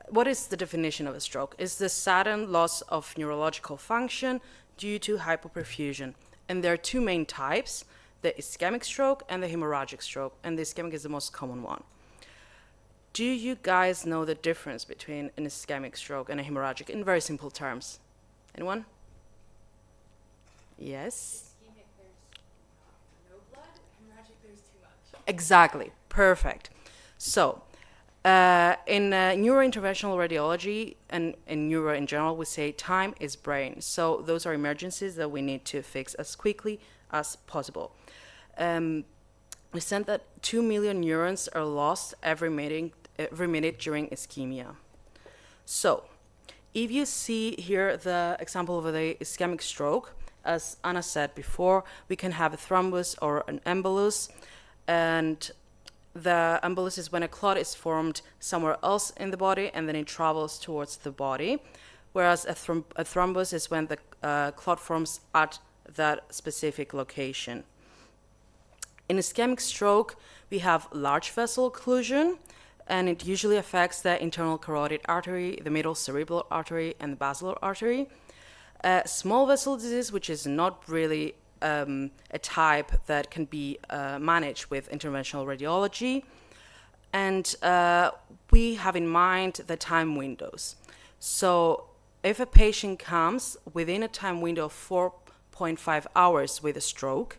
what is the definition of a stroke? It's the sudden loss of neurological function due to hypoperfusion. And there are two main types, the ischemic stroke and the hemorrhagic stroke, and the ischemic is the most common one. Do you guys know the difference between an ischemic stroke and a hemorrhagic in very simple terms? Anyone? Yes? Ischemic, there's no blood. Hemorrhagic, there's too much. Exactly. Perfect. So, in neurointerventional radiology and in neuro in general, we say time is brain. So those are emergencies that we need to fix as quickly as possible. We said that 2 million neurons are lost every minute during ischemia. So, if you see here the example of the ischemic stroke, as Anna said before, we can have a thrombus or an embolus, and the embolus is when a clot is formed somewhere else in the body and then it travels towards the body, whereas a thrombus is when the clot forms at that specific location. In ischemic stroke, we have large vessel occlusion, and it usually affects the internal carotid artery, the middle cerebral artery, and the basilar artery. Small vessel disease, which is not really a type that can be managed with interventional radiology. And we have in mind the time windows. So if a patient comes within a time window of 4.5 hours with a stroke,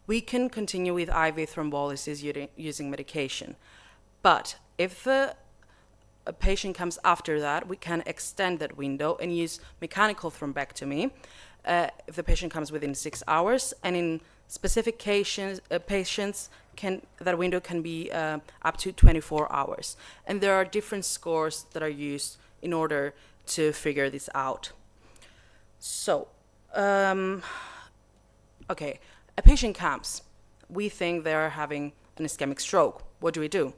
we can continue with IV thrombolysis using medication. But if a patient comes after that, we can extend that window and use mechanical thrombectomy if the patient comes within 6 hours. And in specific patients, that window can be up to 24 hours. And there are different scores that are used in order to figure this out. So, okay, a patient comes. We think they're having an ischemic stroke. What do?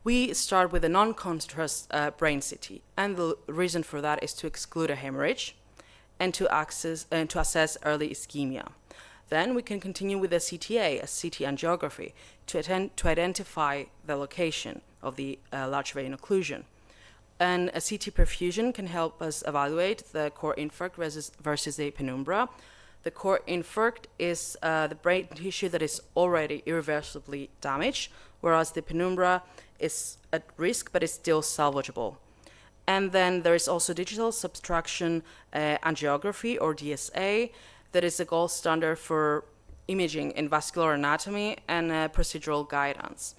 We start with a non-contrast brain CT, and the reason for that is to exclude a hemorrhage and to assess early ischemia. Then we can continue with a CTA, a CT angiography, to identify the location of the large vein occlusion. And a CT perfusion can help us evaluate the core infarct versus the penumbra. The core infarct is the brain tissue that is already irreversibly damaged, whereas the penumbra is at risk but is still salvageable. And then there is also digital subtraction angiography, or DSA, that is the gold standard for imaging in vascular anatomy and procedural guidance.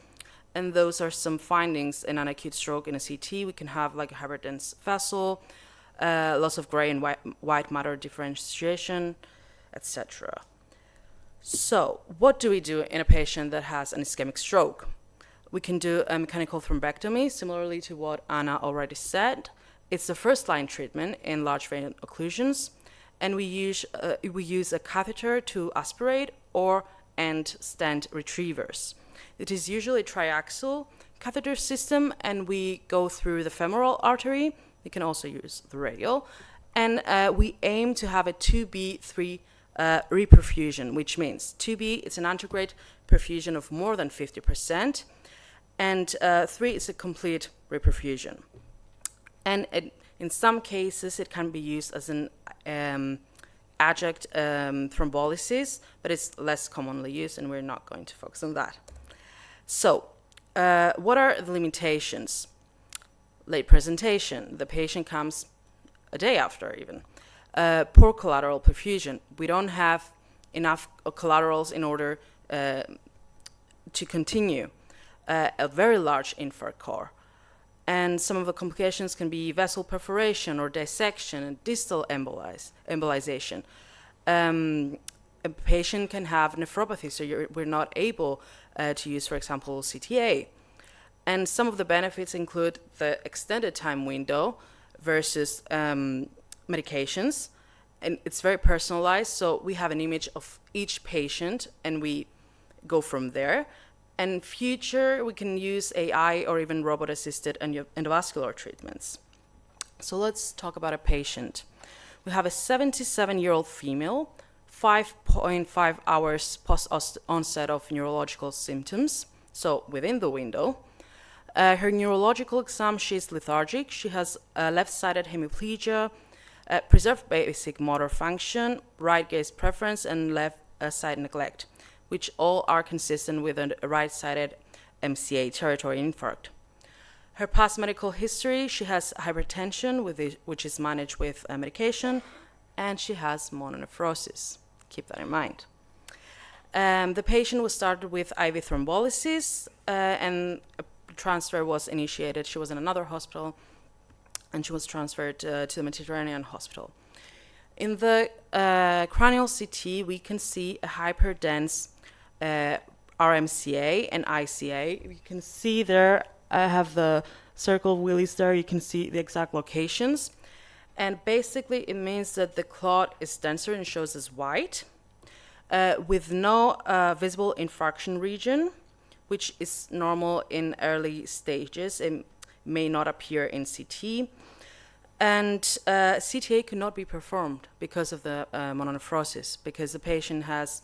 And those are some findings in an acute stroke in a CT. We can have like a hyperdense vessel, loss of gray and white matter differentiation, etc. So, what do we do in a patient that has an ischemic stroke? We can do a mechanical thrombectomy, similarly to what Anna already said. It's the first-line treatment in large vein occlusions, and we use a catheter to aspirate and stent retrievers. It is usually a triaxial catheter system, and we go through the femoral artery. We can also use the radial, And we aim to have a 2B3 reperfusion, which means 2B is an antegrade perfusion of more than 50%, and 3 is a complete reperfusion. And in some cases, it can be used as an adjunct thrombolysis, but it's less commonly used, and we're not going to focus on that. So, what are the limitations? Late presentation. The patient comes a day after even. Poor collateral perfusion. We don't have enough collaterals in order to continue. A very large infarct core. And some of the complications can be vessel perforation or dissection and distal embolization. A patient can have nephropathy, so we're not able to use, for example, CTA. And some of the benefits include the extended time window versus medications. And it's very personalized, so we have an image of each patient and we go from there. And in future, we can use AI or even robot-assisted endovascular treatments. So let's talk about a patient. We have a 77-year-old female, 5.5 hours post-onset of neurological symptoms, so within the window. Her neurological exam, she's lethargic. She has left-sided hemiplegia, preserved basic motor function, right gaze preference, and left side neglect, which all are consistent with a right-sided MCA territory infarct. Her past medical history, she has hypertension, which is managed with medication, and she has mononephrosis. Keep that in mind. The patient was started with IV thrombolysis, and a transfer was initiated. She was in another hospital, and she was transferred to the Mediterranean Hospital. In the cranial CT, we can see a hyperdense RMCA and ICA. You can see there, I have the circle wheelies there. You can see the exact locations. And basically, it means that the clot is denser and shows as white, with no visible infarction region, which is normal in early stages. It may not appear in CT. And CTA could not be performed because of the mononephrosis, because the patient has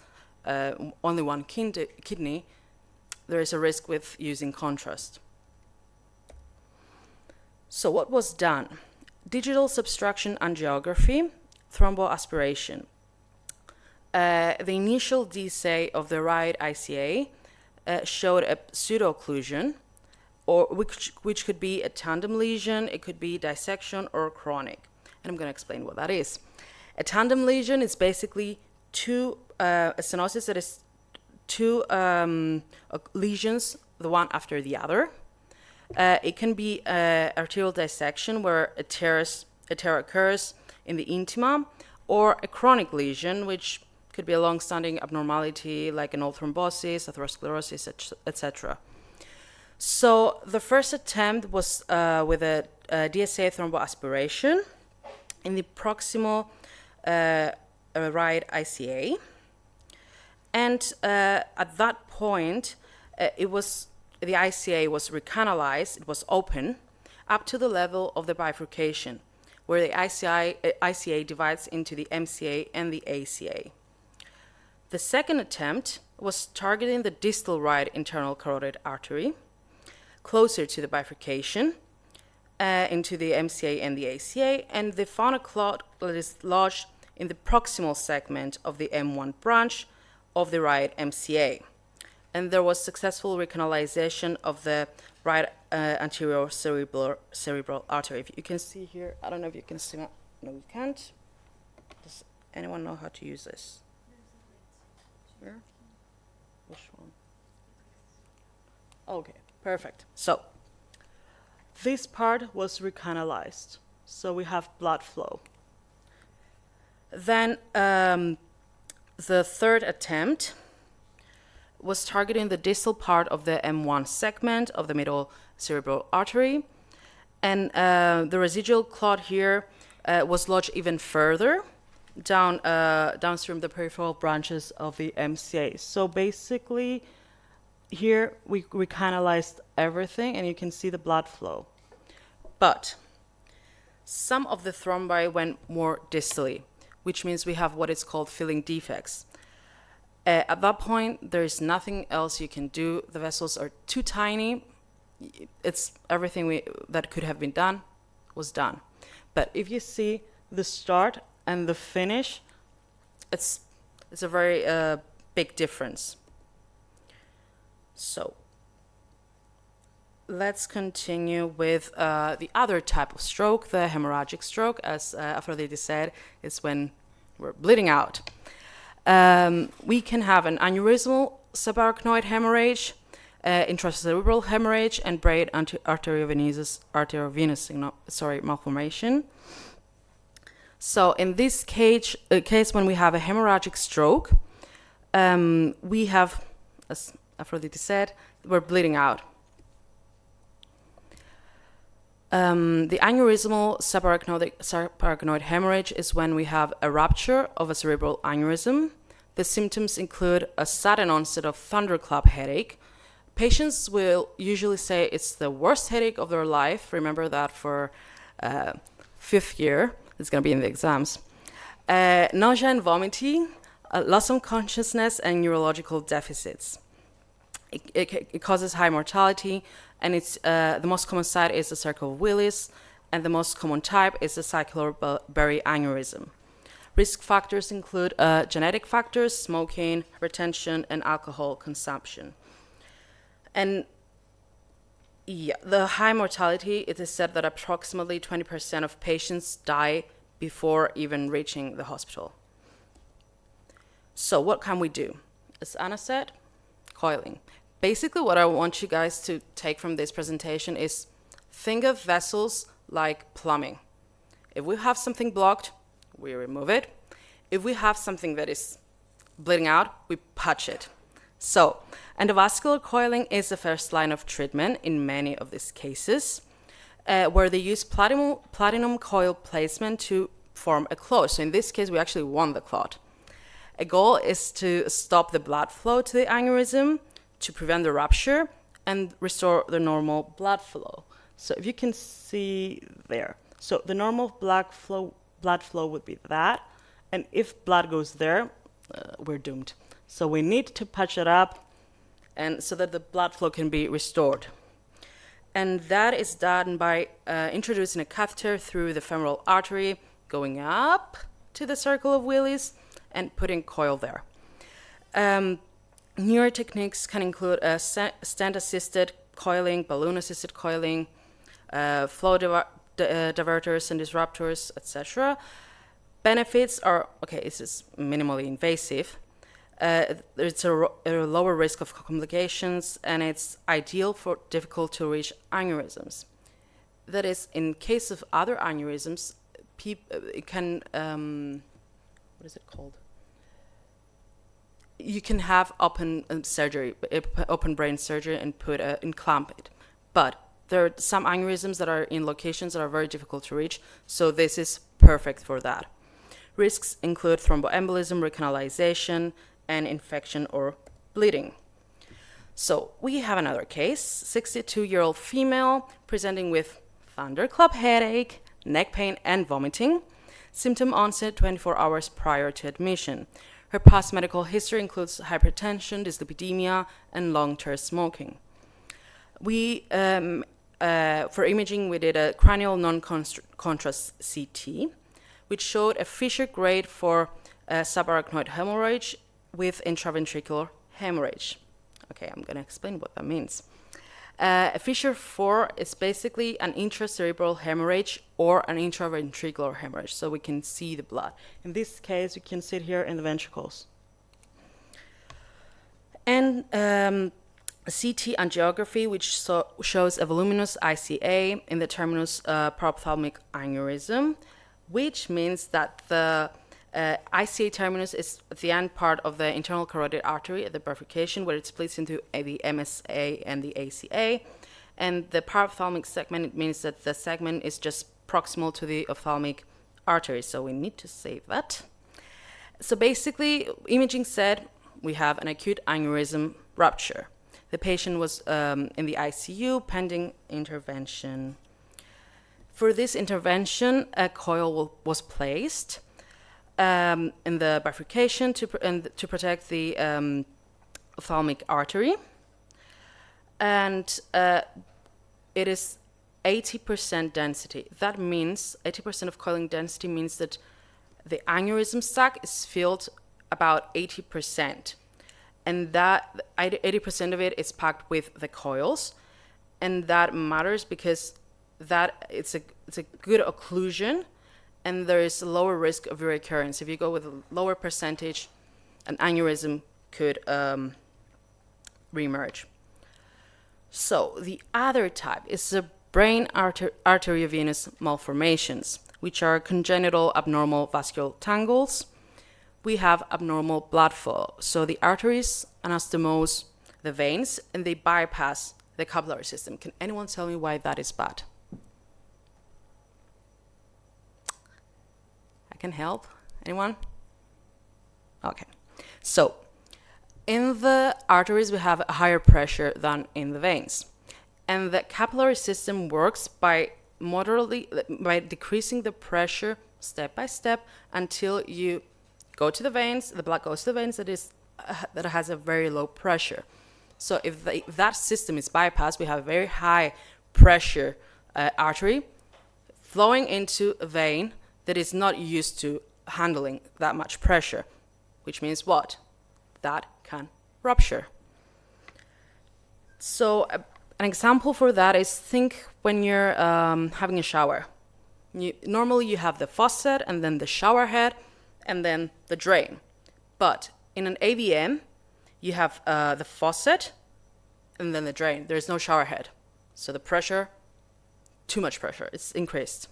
only one kidney. There is a risk with using contrast. So what was done? Digital subtraction angiography, thromboaspiration. The initial DSA of the right ICA showed a pseudo-occlusion, or which could be a tandem lesion, it could be dissection or chronic. And I'm going to explain what that is. A tandem lesion is basically a stenosis that is two lesions, the one after the other. It can be arterial dissection where a tear occurs in the intima, or a chronic lesion, which could be a long-standing abnormality like an old thrombosis, atherosclerosis, etc. So the first attempt was with a DSA thromboaspiration in the proximal right ICA. And at that point, the ICA was recanalized, it was open, up to the level of the bifurcation, where the ICA divides into the MCA and the ACA. The second attempt was targeting the distal right internal carotid artery, closer to the bifurcation, into the MCA and the ACA, and they found a clot that is lodged in the proximal segment of the M1 branch of the right MCA. And there was successful recanalization of the right anterior cerebral artery. If you can see here, I don't know if you can see. No, you can't. Does anyone know how to use this? Here? Which one? Okay, perfect. So this part was recanalized, so we have blood flow. Then the third attempt was targeting the distal part of the M1 segment of the middle cerebral artery. And the residual clot here was lodged even further downstream the peripheral branches of the MCA. So basically, here we recanalized everything, and you can see the blood flow. But Some of the thrombi went more distally, which means we have what is called filling defects. At that point, there is nothing else you can do. The vessels are too tiny. It's everything that could have been done was done. But if you see the start and the finish, it's a very big difference. So let's continue with the other type of stroke, the hemorrhagic stroke. As Aphrodite said, it's when we're bleeding out. We can have an aneurysmal subarachnoid hemorrhage, intracerebral hemorrhage, and brain arteriovenous malformation. So in this case when we have a hemorrhagic stroke, we have, as Aphrodite said, we're bleeding out. The aneurysmal subarachnoid hemorrhage is when we have a rupture of a cerebral aneurysm. The symptoms include a sudden onset of thunderclap headache. Patients will usually say it's the worst headache of their life. Remember that for 5th year. It's going to be in the exams. Nausea and vomiting, loss of consciousness, and neurological deficits. It causes high mortality, and it's the most common site is the circle of Willis, and the most common type is the circular berry aneurysm. Risk factors include genetic factors, smoking, hypertension, and alcohol consumption. And the high mortality, it is said that approximately 20% of patients die before even reaching the hospital. So what can we do? As Anna said, coiling. Basically, what I want you guys to take from this presentation is think of vessels like plumbing. If we have something blocked, we remove it. If we have something that is bleeding out, we patch it. So, endovascular coiling is the first line of treatment in many of these cases, where they use platinum coil placement to form a clot. So in this case, we actually want the clot. A goal is to stop the blood flow to the aneurysm, to prevent the rupture, and restore the normal blood flow. So if you can see there, so the normal blood flow would be that, and if blood goes there, we're doomed. So we need to patch it up, and so that the blood flow can be restored. And that is done by introducing a catheter through the femoral artery, going up to the circle of Willis, and putting coil there. Newer techniques can include stent-assisted coiling, balloon-assisted coiling, flow diverters and disruptors, etc. Benefits are, okay, this is minimally invasive. It's a lower risk of complications, and it's ideal for difficult-to-reach aneurysms. That is, in case of other aneurysms, it can, what is it called? You can have open surgery, open brain surgery, and clamp it. But there are some aneurysms that are in locations that are very difficult to reach, so this is perfect for that. Risks include thromboembolism, recanalization, and infection or bleeding. So we have another case, 62-year-old female presenting with thunderclap headache, neck pain, and vomiting. Symptom onset 24 hours prior to admission. Her past medical history includes hypertension, dyslipidemia, and long-term smoking. For imaging, we did a cranial non-contrast CT, which showed a Fisher grade for subarachnoid hemorrhage with intraventricular hemorrhage. Okay, I'm going to explain what that means. A Fisher 4 is basically an intracerebral hemorrhage or an intraventricular hemorrhage, so we can see the blood. In this case, you can see it here in the ventricles. And CT angiography, which shows a voluminous ICA in the terminus parophthalmic aneurysm, which means that the ICA terminus is the end part of the internal carotid artery at the bifurcation, where it splits into the MSA and the ACA. And the parophthalmic segment, it means that the segment is just proximal to the ophthalmic artery, so we need to save that. So basically, imaging said we have an acute aneurysm rupture. The patient was in the ICU pending intervention. For this intervention, a coil was placed in the bifurcation to protect the ophthalmic artery. And it is 80% density. That means 80% of coiling density means that the aneurysm sac is filled about 80%. And that 80% of it is packed with the coils. And that matters because that it's a good occlusion, and there is a lower risk of recurrence. If you go with a lower percentage, an aneurysm could reemerge. So the other type is the brain arteriovenous malformations, which are congenital abnormal vascular tangles. We have abnormal blood flow. So the arteries anastomose the veins, and they bypass the capillary system. Can anyone tell me why that is bad? I can help. Anyone? Okay. So in the arteries, we have a higher pressure than in the veins. And the capillary system works by decreasing the pressure step by step until you go to the veins, the blood goes to the veins that has a very low pressure. So if that system is bypassed, we have a very high pressure artery flowing into a vein that is not used to handling that much pressure, which means what? That can rupture. So an example for that is, think when you're having a shower. Normally you have the faucet and then the shower head and then the drain. But in an AVM, you have the faucet and then the drain. There's no shower head. So the pressure, too much pressure, it's increased.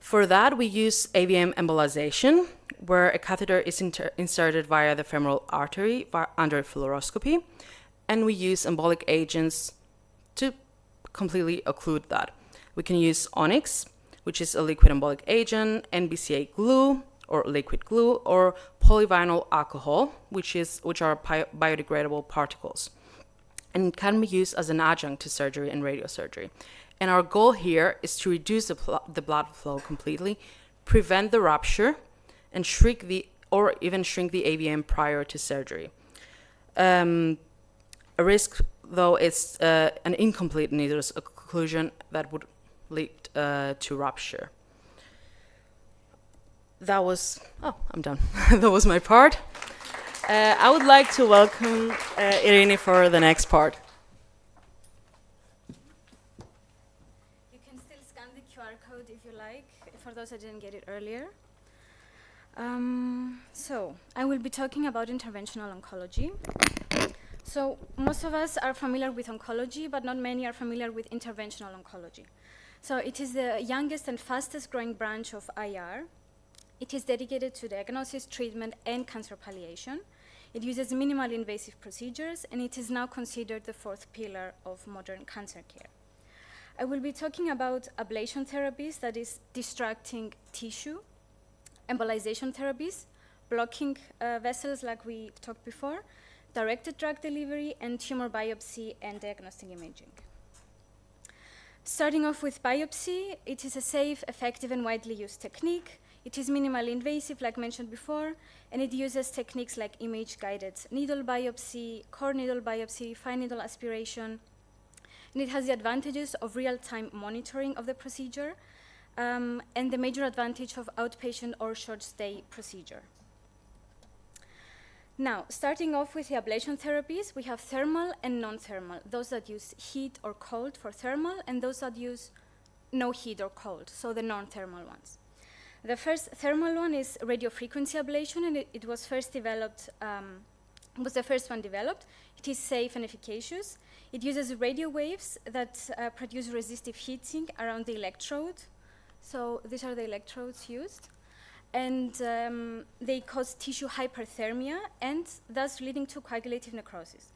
For that, we use AVM embolization, where a catheter is inserted via the femoral artery under fluoroscopy, and we use embolic agents to completely occlude that. We can use onyx, which is a liquid embolic agent, NBCA glue, or liquid glue, or polyvinyl alcohol, which are biodegradable particles, and can be used as an adjunct to surgery and radiosurgery. And our goal here is to reduce the blood flow completely, prevent the rupture, and shrink the AVM prior to surgery. A risk, though, is an incomplete needleless occlusion that would lead to rupture. I'm done. That was my part. I would like to welcome Irene for the next part. You can still scan the QR code if you like, for those that didn't get it earlier. So I will be talking about interventional oncology. So most of us are familiar with oncology, but not many are familiar with interventional oncology. So it is the youngest and fastest growing branch of IR. It is dedicated to diagnosis, treatment, and cancer palliation. It uses minimally invasive procedures, and it is now considered the fourth pillar of modern cancer care. I will be talking about ablation therapies, that is distracting tissue, embolization therapies, blocking vessels like we talked before, directed drug delivery, and tumor biopsy and diagnostic imaging. Starting off with biopsy, it is a safe, effective, and widely used technique. It is minimally invasive, like mentioned before, and it uses techniques like image-guided needle biopsy, core needle biopsy, fine needle aspiration, and it has the advantages of real-time monitoring of the procedure, and the major advantage of outpatient or short-stay procedure. Now, starting off with the ablation therapies, we have thermal and non-thermal, those that use heat or cold for thermal, and those that use no heat or cold, so the non-thermal ones. The first thermal one is radiofrequency ablation, and it was first developed, was the first one developed. It is safe and efficacious. It uses radio waves that produce resistive heating around the electrode. So these are the electrodes used. And they cause tissue hyperthermia and thus leading to coagulative necrosis.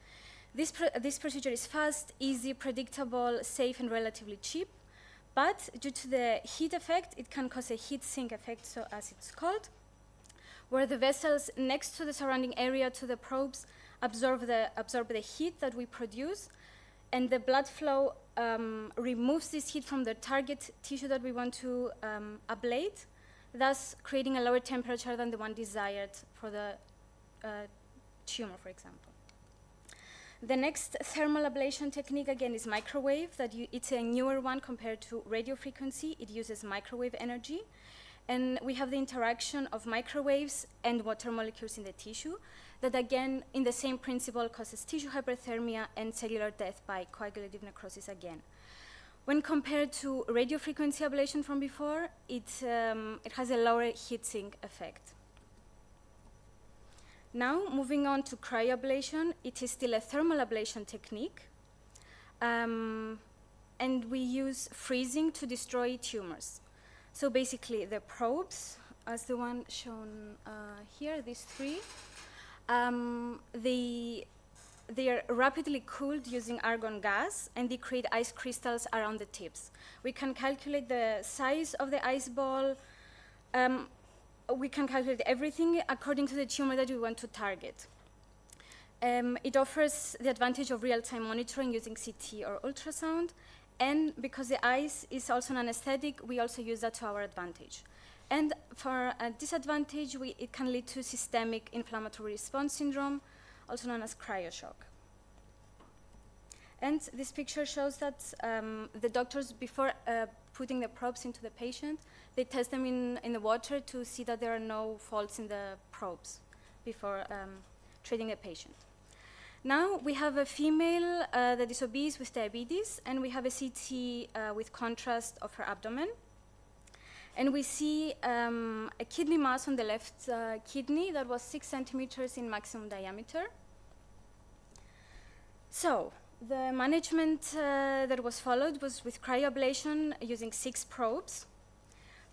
This procedure is fast, easy, predictable, safe, and relatively cheap. But due to the heat effect, it can cause a heat sink effect, so as it's called, where the vessels next to the surrounding area to the probes absorb the heat that we produce, and the blood flow removes this heat from the target tissue that we want to ablate, thus creating a lower temperature than the one desired for the tumor, for example. The next thermal ablation technique, again, is microwave. It's a newer one compared to radio frequency. It uses microwave energy. And we have the interaction of microwaves and water molecules in the tissue that, again, in the same principle, causes tissue hyperthermia and cellular death by coagulative necrosis again. When compared to radio frequency ablation from before, it has a lower heat sink effect. Now, moving on to cryoablation, it is still a thermal ablation technique. And we use freezing to destroy tumors. So basically, the probes, as the one shown here, these three, they are rapidly cooled using argon gas, and they create ice crystals around the tips. We can calculate the size of the ice ball. We can calculate everything according to the tumor that we want to target. It offers the advantage of real-time monitoring using CT or ultrasound, and because the ice is also an anesthetic, we also use that to our advantage. And for a disadvantage, it can lead to systemic inflammatory response syndrome, also known as cryoshock. And this picture shows that the doctors, before putting the probes into the patient, they test them in the water to see that there are no faults in the probes before treating a patient. Now we have a female that is obese with diabetes, and we have a CT with contrast of her abdomen. And we see a kidney mass on the left kidney that was 6 centimeters in maximum diameter. So the management that was followed was with cryoablation using 6 probes.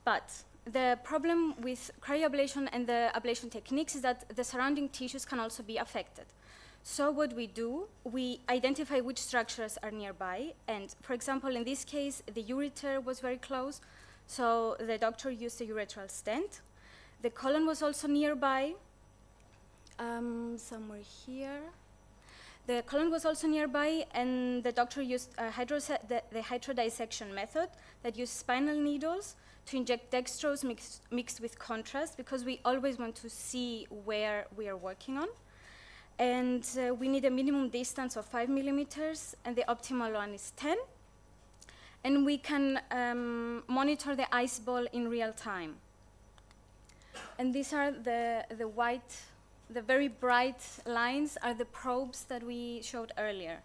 But the problem with cryoablation and the ablation techniques is that the surrounding tissues can also be affected. So what we do, we identify which structures are nearby. And for example, in this case, the ureter was very close. So the doctor used a ureteral stent. The colon was also nearby, somewhere here. The colon was also nearby, and the doctor used the hydrodissection method that used spinal needles to inject dextrose mixed with contrast, because we always want to see where we are working on. And we need a minimum distance of 5 millimeters, and the optimal one is 10. And we can monitor the ice ball in real time. And these are the very bright lines are the probes that we showed earlier.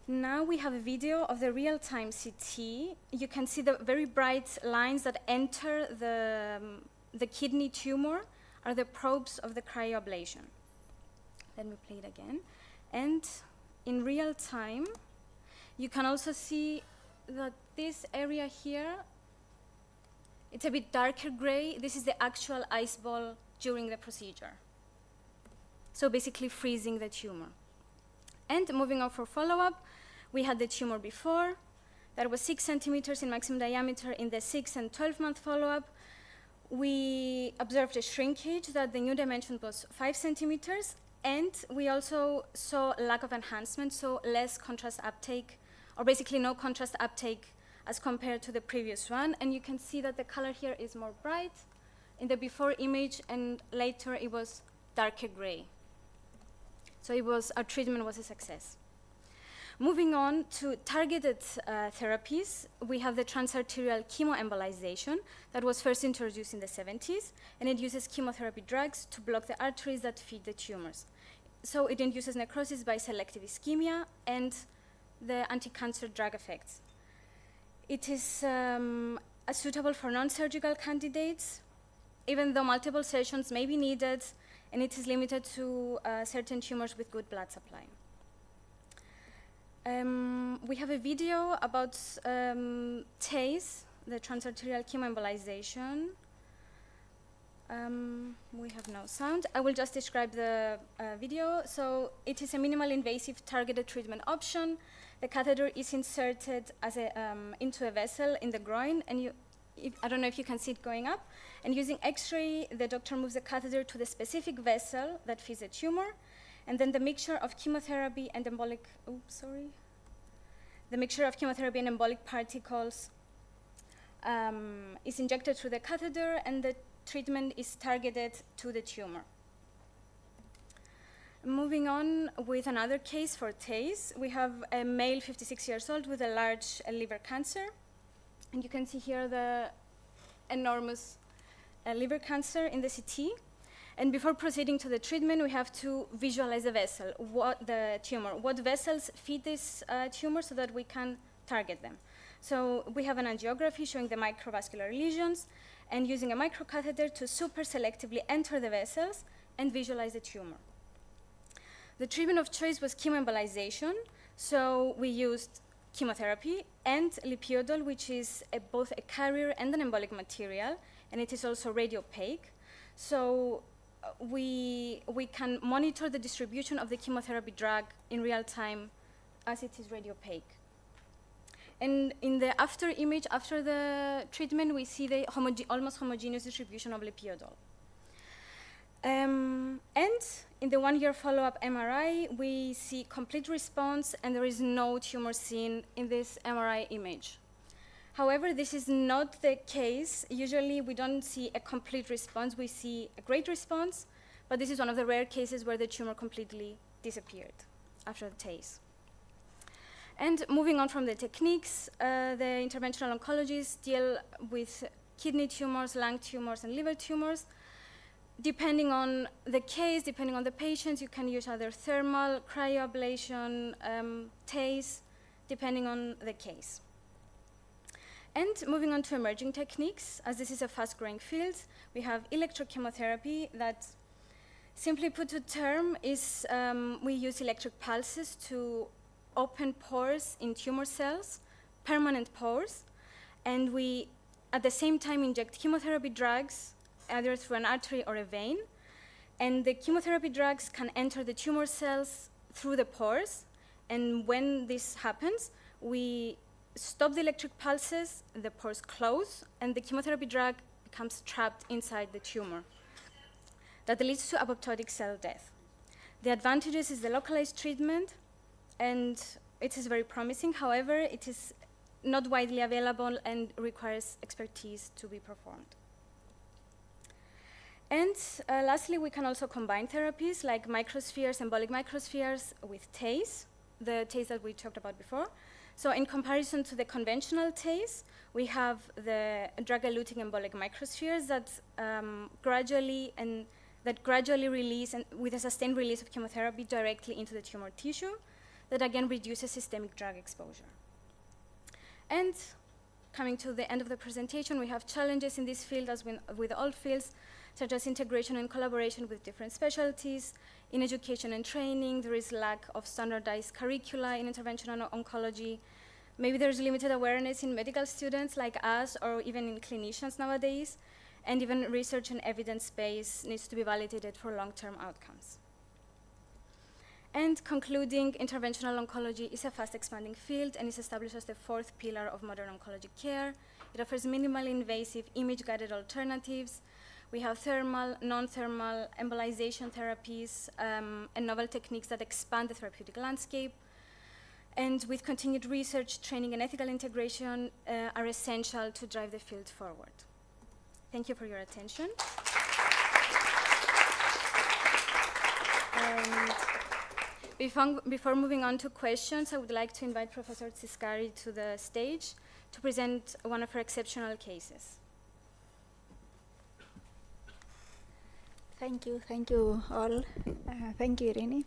Now we have a video of the real-time CT. You can see the very bright lines that enter the kidney tumor are the probes of the cryoablation. Let me play it again. And in real time, you can also see that this area here, it's a bit darker gray. This is the actual ice ball during the procedure. So basically freezing the tumor. And moving on for follow-up, we had the tumor before. That was 6 centimeters in maximum diameter in the 6 and 12-month follow-up. We observed a shrinkage that the new dimension was 5 centimeters, and we also saw lack of enhancement, so less contrast uptake, or basically no contrast uptake as compared to the previous one. And you can see that the color here is more bright in the before image, and later it was darker gray. So our treatment was a success. Moving on to targeted therapies, we have the transarterial chemoembolization that was first introduced in the 70s, and it uses chemotherapy drugs to block the arteries that feed the tumors. So it induces necrosis by selective ischemia and the anti-cancer drug effects. It is suitable for non-surgical candidates, even though multiple sessions may be needed, and it is limited to certain tumors with good blood supply. We have a video about TACE, the transarterial chemoembolization. We have no sound. I will just describe the video. So it is a minimal invasive targeted treatment option. The catheter is inserted as into a vessel in the groin, and I don't know if you can see it going up. And using X-ray, the doctor moves the catheter to the specific vessel that feeds the tumor, and then the mixture of chemotherapy and embolic, The mixture of chemotherapy and embolic particles is injected through the catheter, and the treatment is targeted to the tumor. Moving on with another case for TACE, we have a male 56 years old with a large liver cancer. And you can see here the enormous liver cancer in the CT. And before proceeding to the treatment, we have to visualize the vessel, the tumor, what vessels feed this tumor so that we can target them. So we have an angiography showing the microvascular lesions and using a microcatheter to super selectively enter the vessels and visualize the tumor. The treatment of choice was chemoembolization, so we used chemotherapy and lipiodol, which is both a carrier and an embolic material, and it is also radiopaque. So we can monitor the distribution of the chemotherapy drug in real time as it is radiopaque. And in the after image, after the treatment, we see the almost homogeneous distribution of lipiodol. And in the 1-year follow-up MRI, we see complete response, and there is no tumor seen in this MRI image. However, this is not the case. Usually, we don't see a complete response. We see a great response, but this is one of the rare cases where the tumor completely disappeared after the TACE. And moving on from the techniques, the interventional oncologists deal with kidney tumors, lung tumors, and liver tumors. Depending on the case, depending on the patients, you can use either thermal, cryoablation, TACE, depending on the case. And moving on to emerging techniques, as this is a fast-growing field, we have electrochemotherapy that, simply put to term, is we use electric pulses to open pores in tumor cells, permanent pores, and we, at the same time, inject chemotherapy drugs either through an artery or a vein, and the chemotherapy drugs can enter the tumor cells through the pores, and when this happens, we stop the electric pulses, the pores close, and the chemotherapy drug becomes trapped inside the tumor. That leads to apoptotic cell death. The advantages is the localized treatment, and it is very promising. However, it is not widely available and requires expertise to be performed. And lastly, we can also combine therapies like microspheres, embolic microspheres with TACE, the TACE that we talked about before. So in comparison to the conventional TACE, we have the drug-eluting embolic microspheres that gradually release, and with a sustained release of chemotherapy directly into the tumor tissue, that again reduces systemic drug exposure. And coming to the end of the presentation, we have challenges in this field as with all fields, such as integration and collaboration with different specialties. In education and training, there is lack of standardized curricula in interventional oncology. Maybe there's limited awareness in medical students like us, or even in clinicians nowadays, and even research and evidence base needs to be validated for long-term outcomes. And concluding, interventional oncology is a fast-expanding field and is established as the 4th pillar of modern oncology care. It offers minimally invasive, image-guided alternatives. We have thermal, non-thermal embolization therapies and novel techniques that expand the therapeutic landscape. And with continued research, training, and ethical integration are essential to drive the field forward. Thank you for your attention. And before moving on to questions, I would like to invite Professor Tsiskari to the stage to present one of her exceptional cases. Thank you all. Thank you, Irini.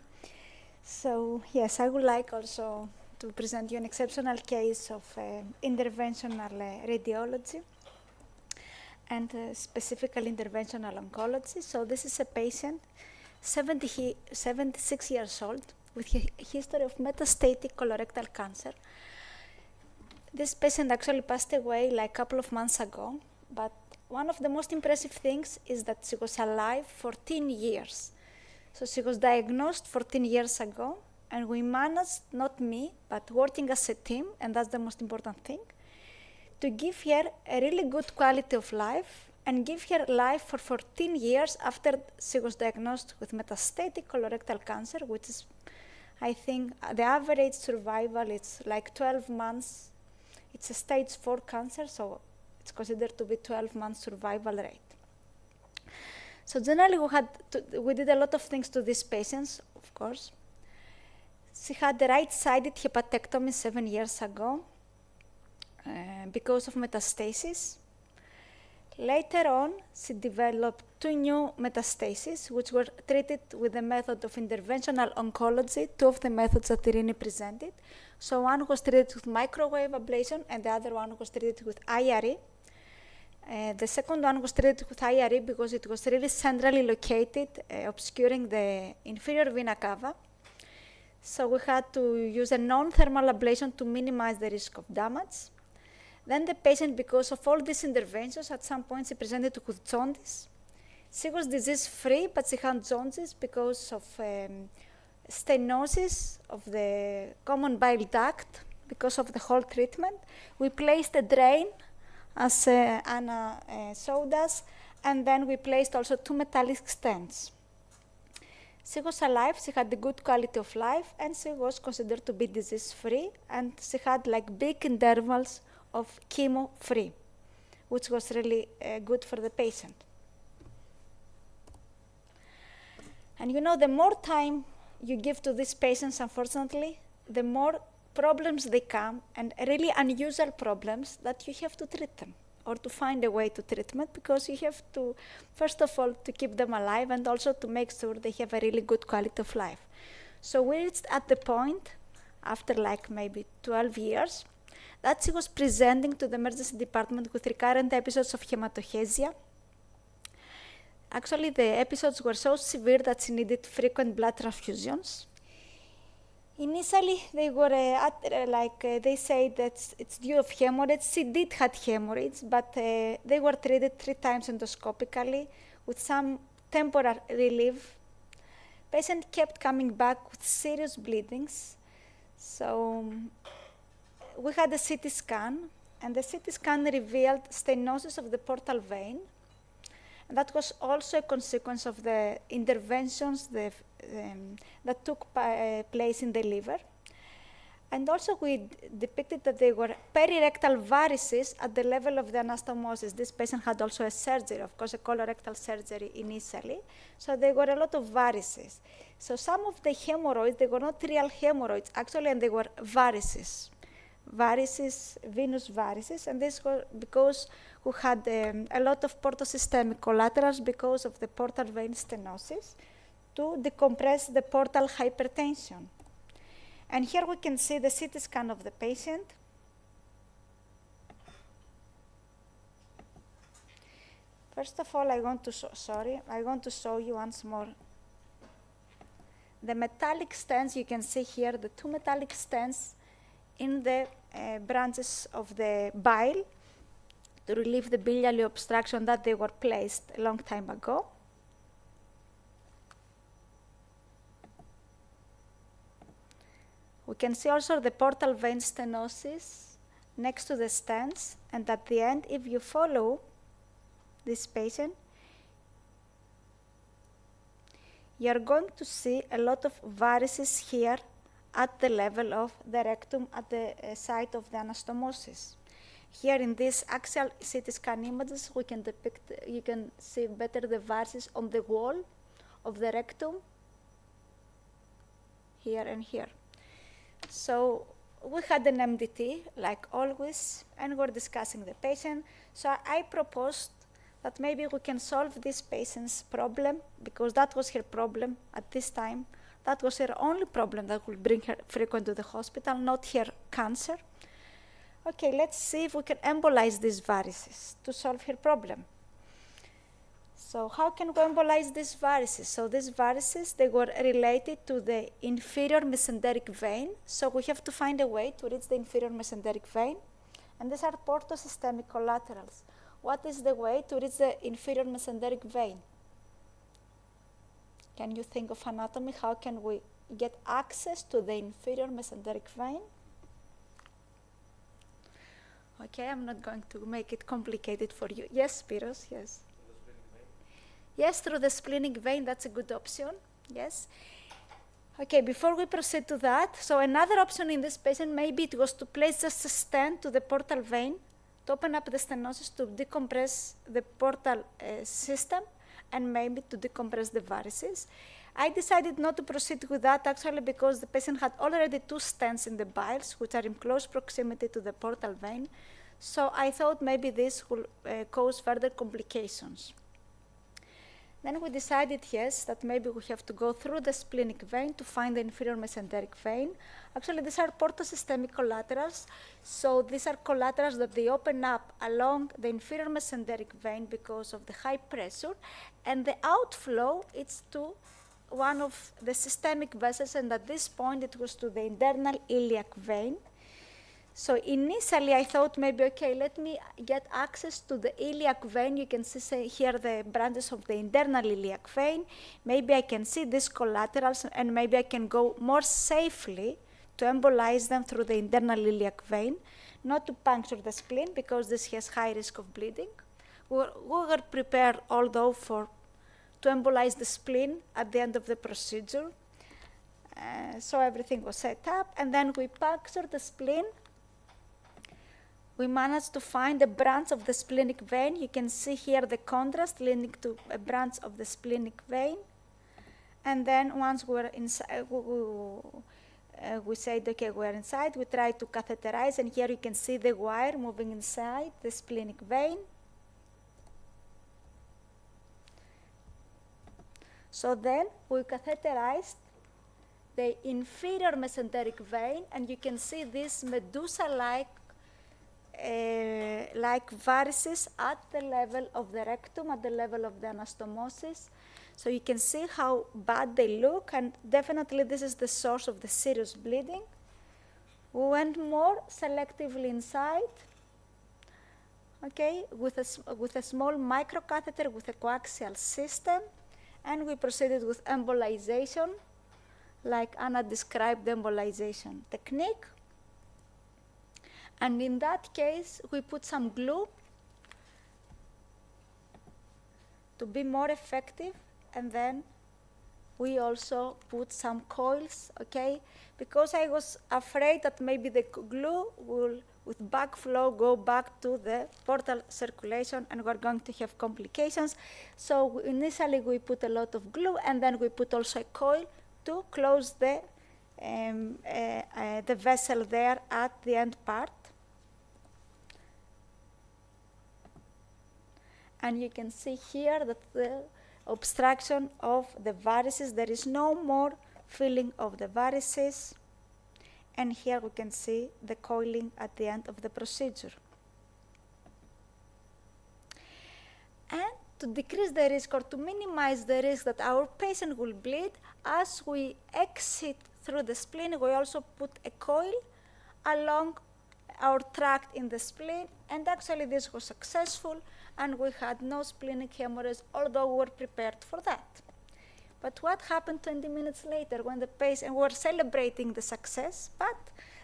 So, yes, I would like also to present you an exceptional case of interventional radiology and specifically interventional oncology. So this is a patient, 76 years old, with a history of metastatic colorectal cancer. This patient actually passed away like a couple of months ago, but one of the most impressive things is that she was alive 14 years. So she was diagnosed 14 years ago, and we managed, not me, but working as a team, and that's the most important thing, to give her a really good quality of life and give her life for 14 years after she was diagnosed with metastatic colorectal cancer, which is I think the average survival is like 12 months. It's a stage 4 cancer, so it's considered to be 12 months survival rate. So generally we did a lot of things to these patients, of course. She had the right-sided hepatectomy 7 years ago because of metastasis. Later on, she developed 2 new metastases, which were treated with the method of interventional oncology, 2 of the methods that Irini presented. So one was treated with microwave ablation, and the other one was treated with IRE. The second one was treated with IRE because it was really centrally located, obscuring the inferior vena cava. So we had to use a non-thermal ablation to minimize the risk of damage. Then the patient, because of all these interventions, at some point she presented with jaundice. She was disease-free, but she had jaundice because of stenosis of the common bile duct because of the whole treatment. We placed a drain, as Anna showed us, and then we placed also 2 metallic stents. She was alive, she had a good quality of life, and she was considered to be disease-free, and she had like big intervals of chemo-free, which was really good for the patient. And you know, the more time you give to these patients, unfortunately, the more problems they come, and really unusual problems that you have to treat them or to find a way to treatment, because you have to, first of all, to keep them alive and also to make sure they have a really good quality of life. So we reached at the point, after like maybe 12 years, that she was presenting to the emergency department with recurrent episodes of hematochezia. Actually, the episodes were so severe that she needed frequent blood transfusions. Initially, they were they say that it's due of hemorrhage. She did have hemorrhage, but they were treated 3 times endoscopically with some temporary relief. Patient kept coming back with serious bleedings. So we had a CT scan, and the CT scan revealed stenosis of the portal vein. And that was also a consequence of the interventions that took place in the liver. And also we depicted that they were perirectal varices at the level of the anastomosis. This patient had also a surgery, of course, a colorectal surgery initially. So there were a lot of varices. So some of the hemorrhoids, they were not real hemorrhoids, actually, and they were varices. Varices, venous varices, and this was because we had a lot of portosystemic collaterals because of the portal vein stenosis to decompress the portal hypertension. And here we can see the CT scan of the patient. First of all, I want to show you once more the metallic stents. You can see here the 2 metallic stents in the branches of the bile to relieve the biliary obstruction that they were placed a long time ago. We can see also the portal vein stenosis next to the stents, and at the end, if you follow this patient, you are going to see a lot of varices here at the level of the rectum, at the site of the anastomosis. Here in these axial CT scan images, we can depict, you can see better the varices on the wall of the rectum, here and here. So we had an MDT, like always, and we're discussing the patient. So I proposed that maybe we can solve this patient's problem, because that was her problem at this time. That was her only problem that would bring her frequent to the hospital, not her cancer. Okay, let's see if we can embolize these varices to solve her problem. So how can we embolize these varices? So these varices, they were related to the inferior mesenteric vein. So we have to find a way to reach the inferior mesenteric vein. And these are portosystemic collaterals. What is the way to reach the inferior mesenteric vein? Can you think of anatomy? How can we get access to the inferior mesenteric vein? Okay, I'm not going to make it complicated for you. Yes, Spiros, yes. Yes, through the splenic vein, that's a good option, yes. Okay, before we proceed to that, so another option in this patient, maybe it was to place just a stent to the portal vein, to open up the stenosis, to decompress the portal system, and maybe to decompress the varices. I decided not to proceed with that actually because the patient had already 2 stents in the biles, which are in close proximity to the portal vein. So I thought maybe this will cause further complications. Then we decided, yes, that maybe we have to go through the splenic vein to find the inferior mesenteric vein. Actually, these are portosystemic collaterals. So these are collaterals that they open up along the inferior mesenteric vein because of the high pressure. And the outflow is to one of the systemic vessels, and at this point it was to the internal iliac vein. So initially I thought maybe, okay, let me get access to the iliac vein. You can see here the branches of the internal iliac vein. Maybe I can see these collaterals, and maybe I can go more safely to embolize them through the internal iliac vein, not to puncture the spleen because this has high risk of bleeding. We were prepared, although, to embolize the spleen at the end of the procedure. So everything was set up, and then we punctured the spleen. We managed to find a branch of the splenic vein. You can see here the contrast leading to a branch of the splenic vein. And then once we were inside, we said, okay, we're inside. We tried to catheterize, and here you can see the wire moving inside the splenic vein. So then we catheterized the inferior mesenteric vein, and you can see this medusa-like varices at the level of the rectum, at the level of the anastomosis. So you can see how bad they look, and definitely this is the source of the serious bleeding. We went more selectively inside, okay, with a small microcatheter with a coaxial system, and we proceeded with embolization, like Anna described the embolization technique. And in that case, we put some glue to be more effective, and then we also put some coils, okay? Because I was afraid that maybe the glue will, with backflow, go back to the portal circulation, and we're going to have complications. So initially we put a lot of glue, and then we put also a coil to close the vessel there at the end part. And you can see here that the obstruction of the varices, there is no more filling of the varices. And here we can see the coiling at the end of the procedure. And to decrease the risk, or to minimize the risk that our patient will bleed, as we exit through the spleen, we also put a coil along our tract in the spleen, and actually this was successful, and we had no splenic hemorrhage, although we were prepared for that. But what happened 20 minutes later when the patient, we were celebrating the success, but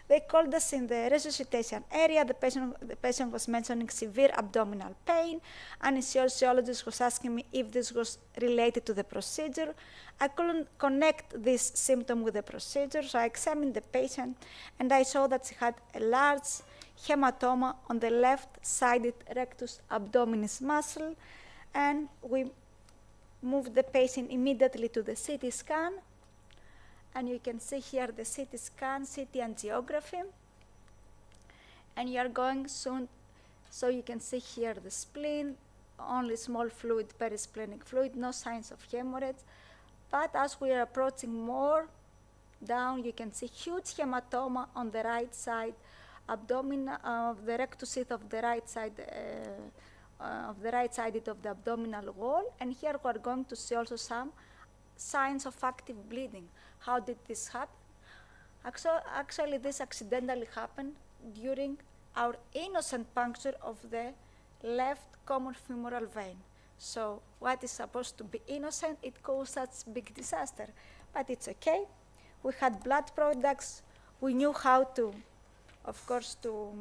they called us in the resuscitation area. The patient was mentioning severe abdominal pain. Anesthesiologist was asking me if this was related to the procedure. I couldn't connect this symptom with the procedure, so I examined the patient, and I saw that she had a large hematoma on the left-sided rectus abdominis muscle, and we moved the patient immediately to the CT scan. And you can see here the CT scan, CT angiography. And you are going soon, so you can see here the spleen, only small fluid, perisplenic fluid, no signs of hemorrhage. But as we are approaching more down, you can see huge hematoma on the right side, abdomen of the rectus sheath of the right side, of the right side of the abdominal wall. And here we are going to see also some signs of active bleeding. How did this happen? Actually, this accidentally happened during our innocent puncture of the left common femoral vein. So what is supposed to be innocent, it caused such big disaster. But it's okay. We had blood products. We knew how to, of course, to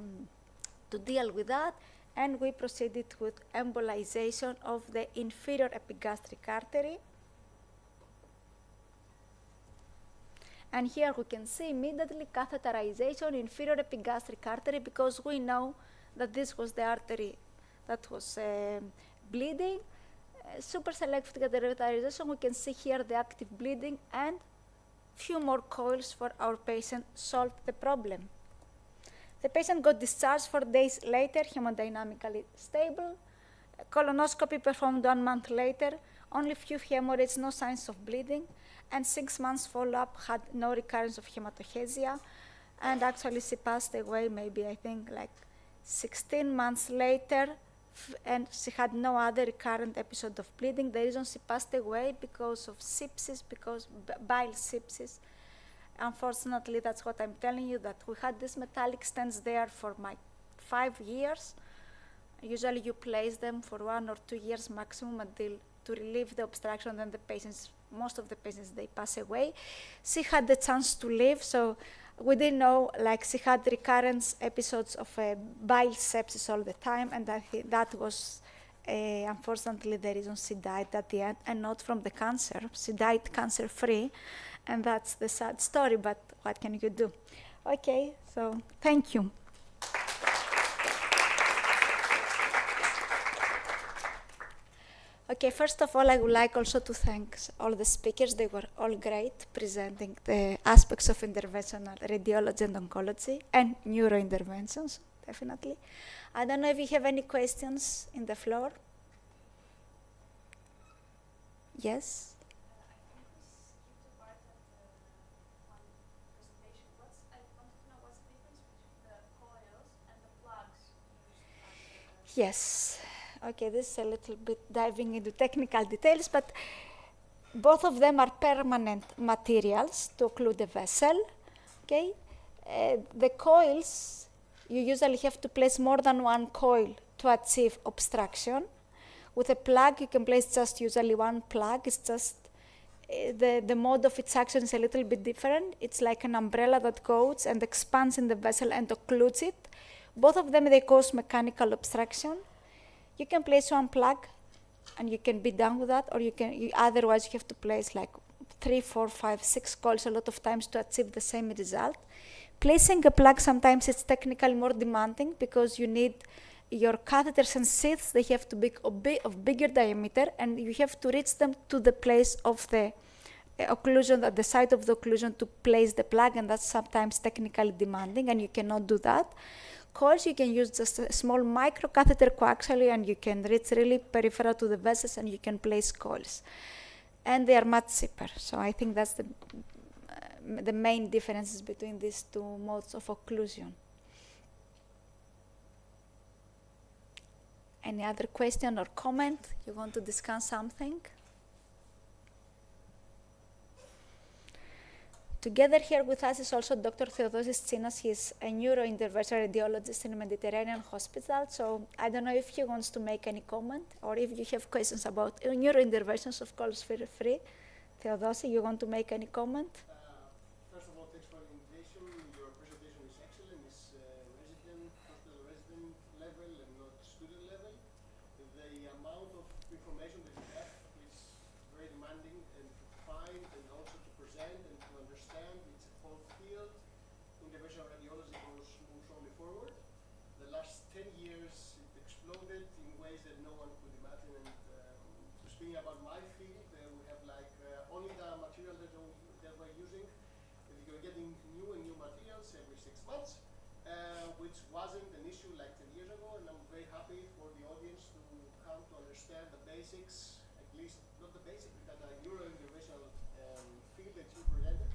deal with that. And we proceeded with embolization of the inferior epigastric artery. And here we can see immediately catheterization, inferior epigastric artery, because we know that this was the artery that was bleeding. Super selective catheterization, we can see here the active bleeding, and few more coils for our patient solved the problem. The patient got discharged 4 days later, hemodynamically stable. Colonoscopy performed 1 month later, only few hemorrhages, no signs of bleeding, and 6 months follow-up had no recurrence of hematochezia, and actually she passed away maybe, I think, like 16 months later, and she had no other recurrent episode of bleeding. The reason she passed away because of sepsis, because bile sepsis. Unfortunately, that's what I'm telling you, that we had these metallic stents there for 5 years. Usually you place them for 1 or 2 years maximum until to relieve the obstruction, then the patients, most of the patients, they pass away. She had the chance to live, so we didn't know, like she had recurrence episodes of bile sepsis all the time, and that was unfortunately the reason she died at the end, and not from the cancer. She died cancer-free, and that's the sad story, but what can you do? Okay, so thank you. Okay, first of all, I would like also to thank all the speakers. They were all great, presenting the aspects of interventional radiology and oncology, and neurointerventions, definitely. I don't know if you have any questions in the floor. Yes? Yes. Okay, this is a little bit diving into technical details, but both of them are permanent materials to occlude the vessel. Okay, the coils, you usually have to place more than one coil to achieve obstruction. With a plug, you can place just usually one plug. It's just the mode of its action is a little bit different. It's like an umbrella that goes and expands in the vessel and occludes it. Both of them, they cause mechanical obstruction. You can place one plug and you can be done with that, or otherwise you have to place like 3, 4, 5, 6 coils a lot of times to achieve the same result. Placing a plug sometimes it's technically more demanding because you need your catheters and sheaths, they have to be of bigger diameter, and you have to reach them to the place of the occlusion, at the site of the occlusion, to place the plug, and that's sometimes technically demanding, and you cannot do that. Coils, you can use just a small microcatheter coaxially, and you can reach really peripheral to the vessels, and you can place coils. And they are much cheaper. So I think that's the main differences between these two modes of occlusion. Any other question or comment? You want to discuss something? Together here with us is also Dr. Theodosis Tsinas. He's a neurointerventional radiologist in Mediterranean Hospital. So I don't know if he wants to make any comment, or if you have questions about neurointerventions, of course, feel free. Theodosis, you want to make any comment? First of all, thanks for the invitation. Your presentation is excellent. It's hospital resident level and not student level. The amount of information that you have is very demanding and to find, and also to present and to understand. It's a whole field. Interventional radiology moves only forward. The last 10 years, it exploded in ways that no one could imagine. And to speak about my field, we have like only the material that we're using. You're getting new and new materials every 6 months, which wasn't an issue like 10 years ago. And I'm very happy for the audience to come to understand the basics, at least not the basics, but the neurointerventional field that you presented.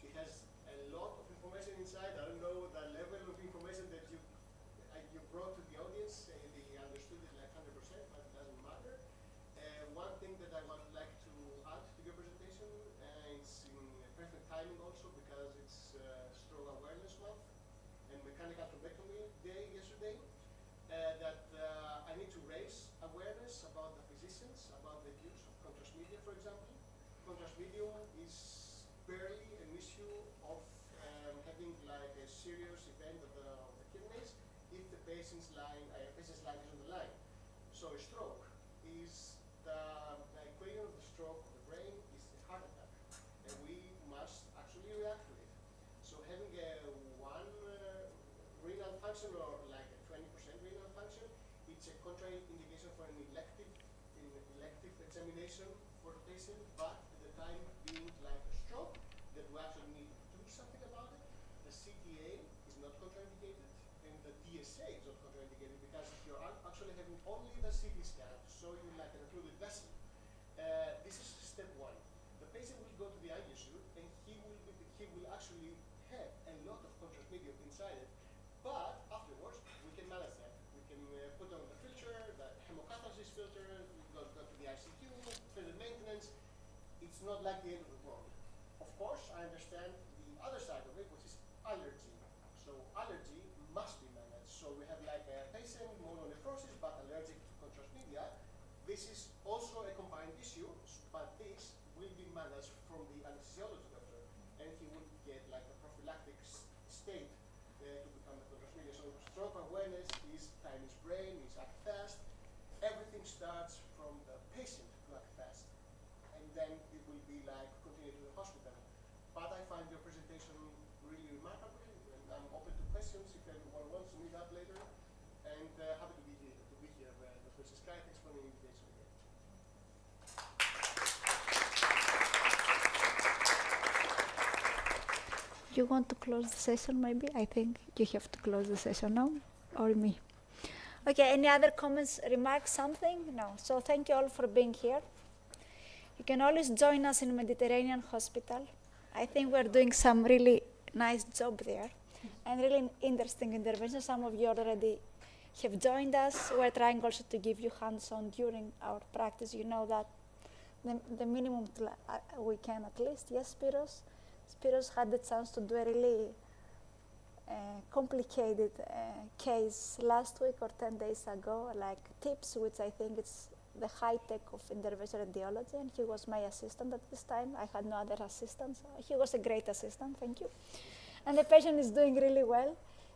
It has a lot of information inside. I don't know the level of information that you brought to the audience. They understood it like 100%, but it doesn't matter. One thing that I would like to add to your presentation, it's in perfect timing also because it's Stroke Awareness Month and Mechanical Thrombectomy Day yesterday, that I need to raise awareness about the physicians, about the use of contrast media, for example. Contrast medium is barely an issue of having like a serious event of the kidneys if the patient's line is on the line. So a stroke is the equation of the stroke of the brain is the heart attack, and we must actually react function or like a 20% renal function, it's a contraindication for an elective examination for the patient, but at the time being like a stroke, that we actually need to do something about it. The CTA is not contraindicated, and the DSA is not contraindicated because you're actually having only the CT scan to show you like an occluded vessel. This is step one. The patient will go to the ICU and he will actually have a lot of contrast medium inside it, but afterwards we can manage that. We can put on the filter, the hemocatalysis filter, we go to the ICU, further maintenance. It's not like the end of the world. Of course, I understand the other side of it, which is allergy. So allergy must be managed. So we have like a patient mononephrosis but allergic to contrast media. This is also a combined issue, but this will be managed from the anesthesiology doctor, and he will get like a prophylactic state to become a contrast media. So stroke awareness is time is brain, is act fast. Everything starts from the patient to act fast, and then it will be like continue to the hospital. But I find your presentation really remarkable, and I'm open to questions if anyone wants to meet up later. And happy to be here. Dr. Sky, thanks for the invitation again. You want to close the session maybe? I think you have to close the session now, or me. Okay, any other comments, remarks, something? No. So thank you all for being here. You can always join us in Mediterranean Hospital. I think we're doing some really nice job there and really interesting interventions. Some of you already have joined us. We're trying also to give you hands-on during our practice. You know that the minimum we can at least. Yes, Spiros? Spiros had the chance to do a really complicated case last week or 10 days ago, like tips, which I think it's the high tech of interventional radiology, and he was my assistant at this time. I had no other assistants. He was a great assistant, thank you. And the patient is doing really well,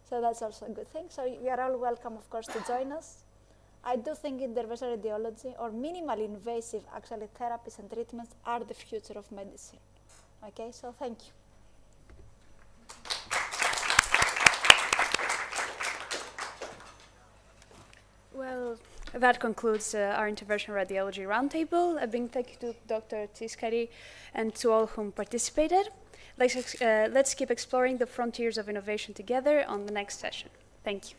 so that's also a good thing. So you are all welcome, of course, to join us. I do think interventional radiology or minimally invasive actually therapies and treatments are the future of medicine. Okay, so thank you. Well, that concludes our interventional radiology roundtable. A big thank you to Dr. Tiskari and to all whom participated. Let's keep exploring the frontiers of innovation together on the next session. Thank you.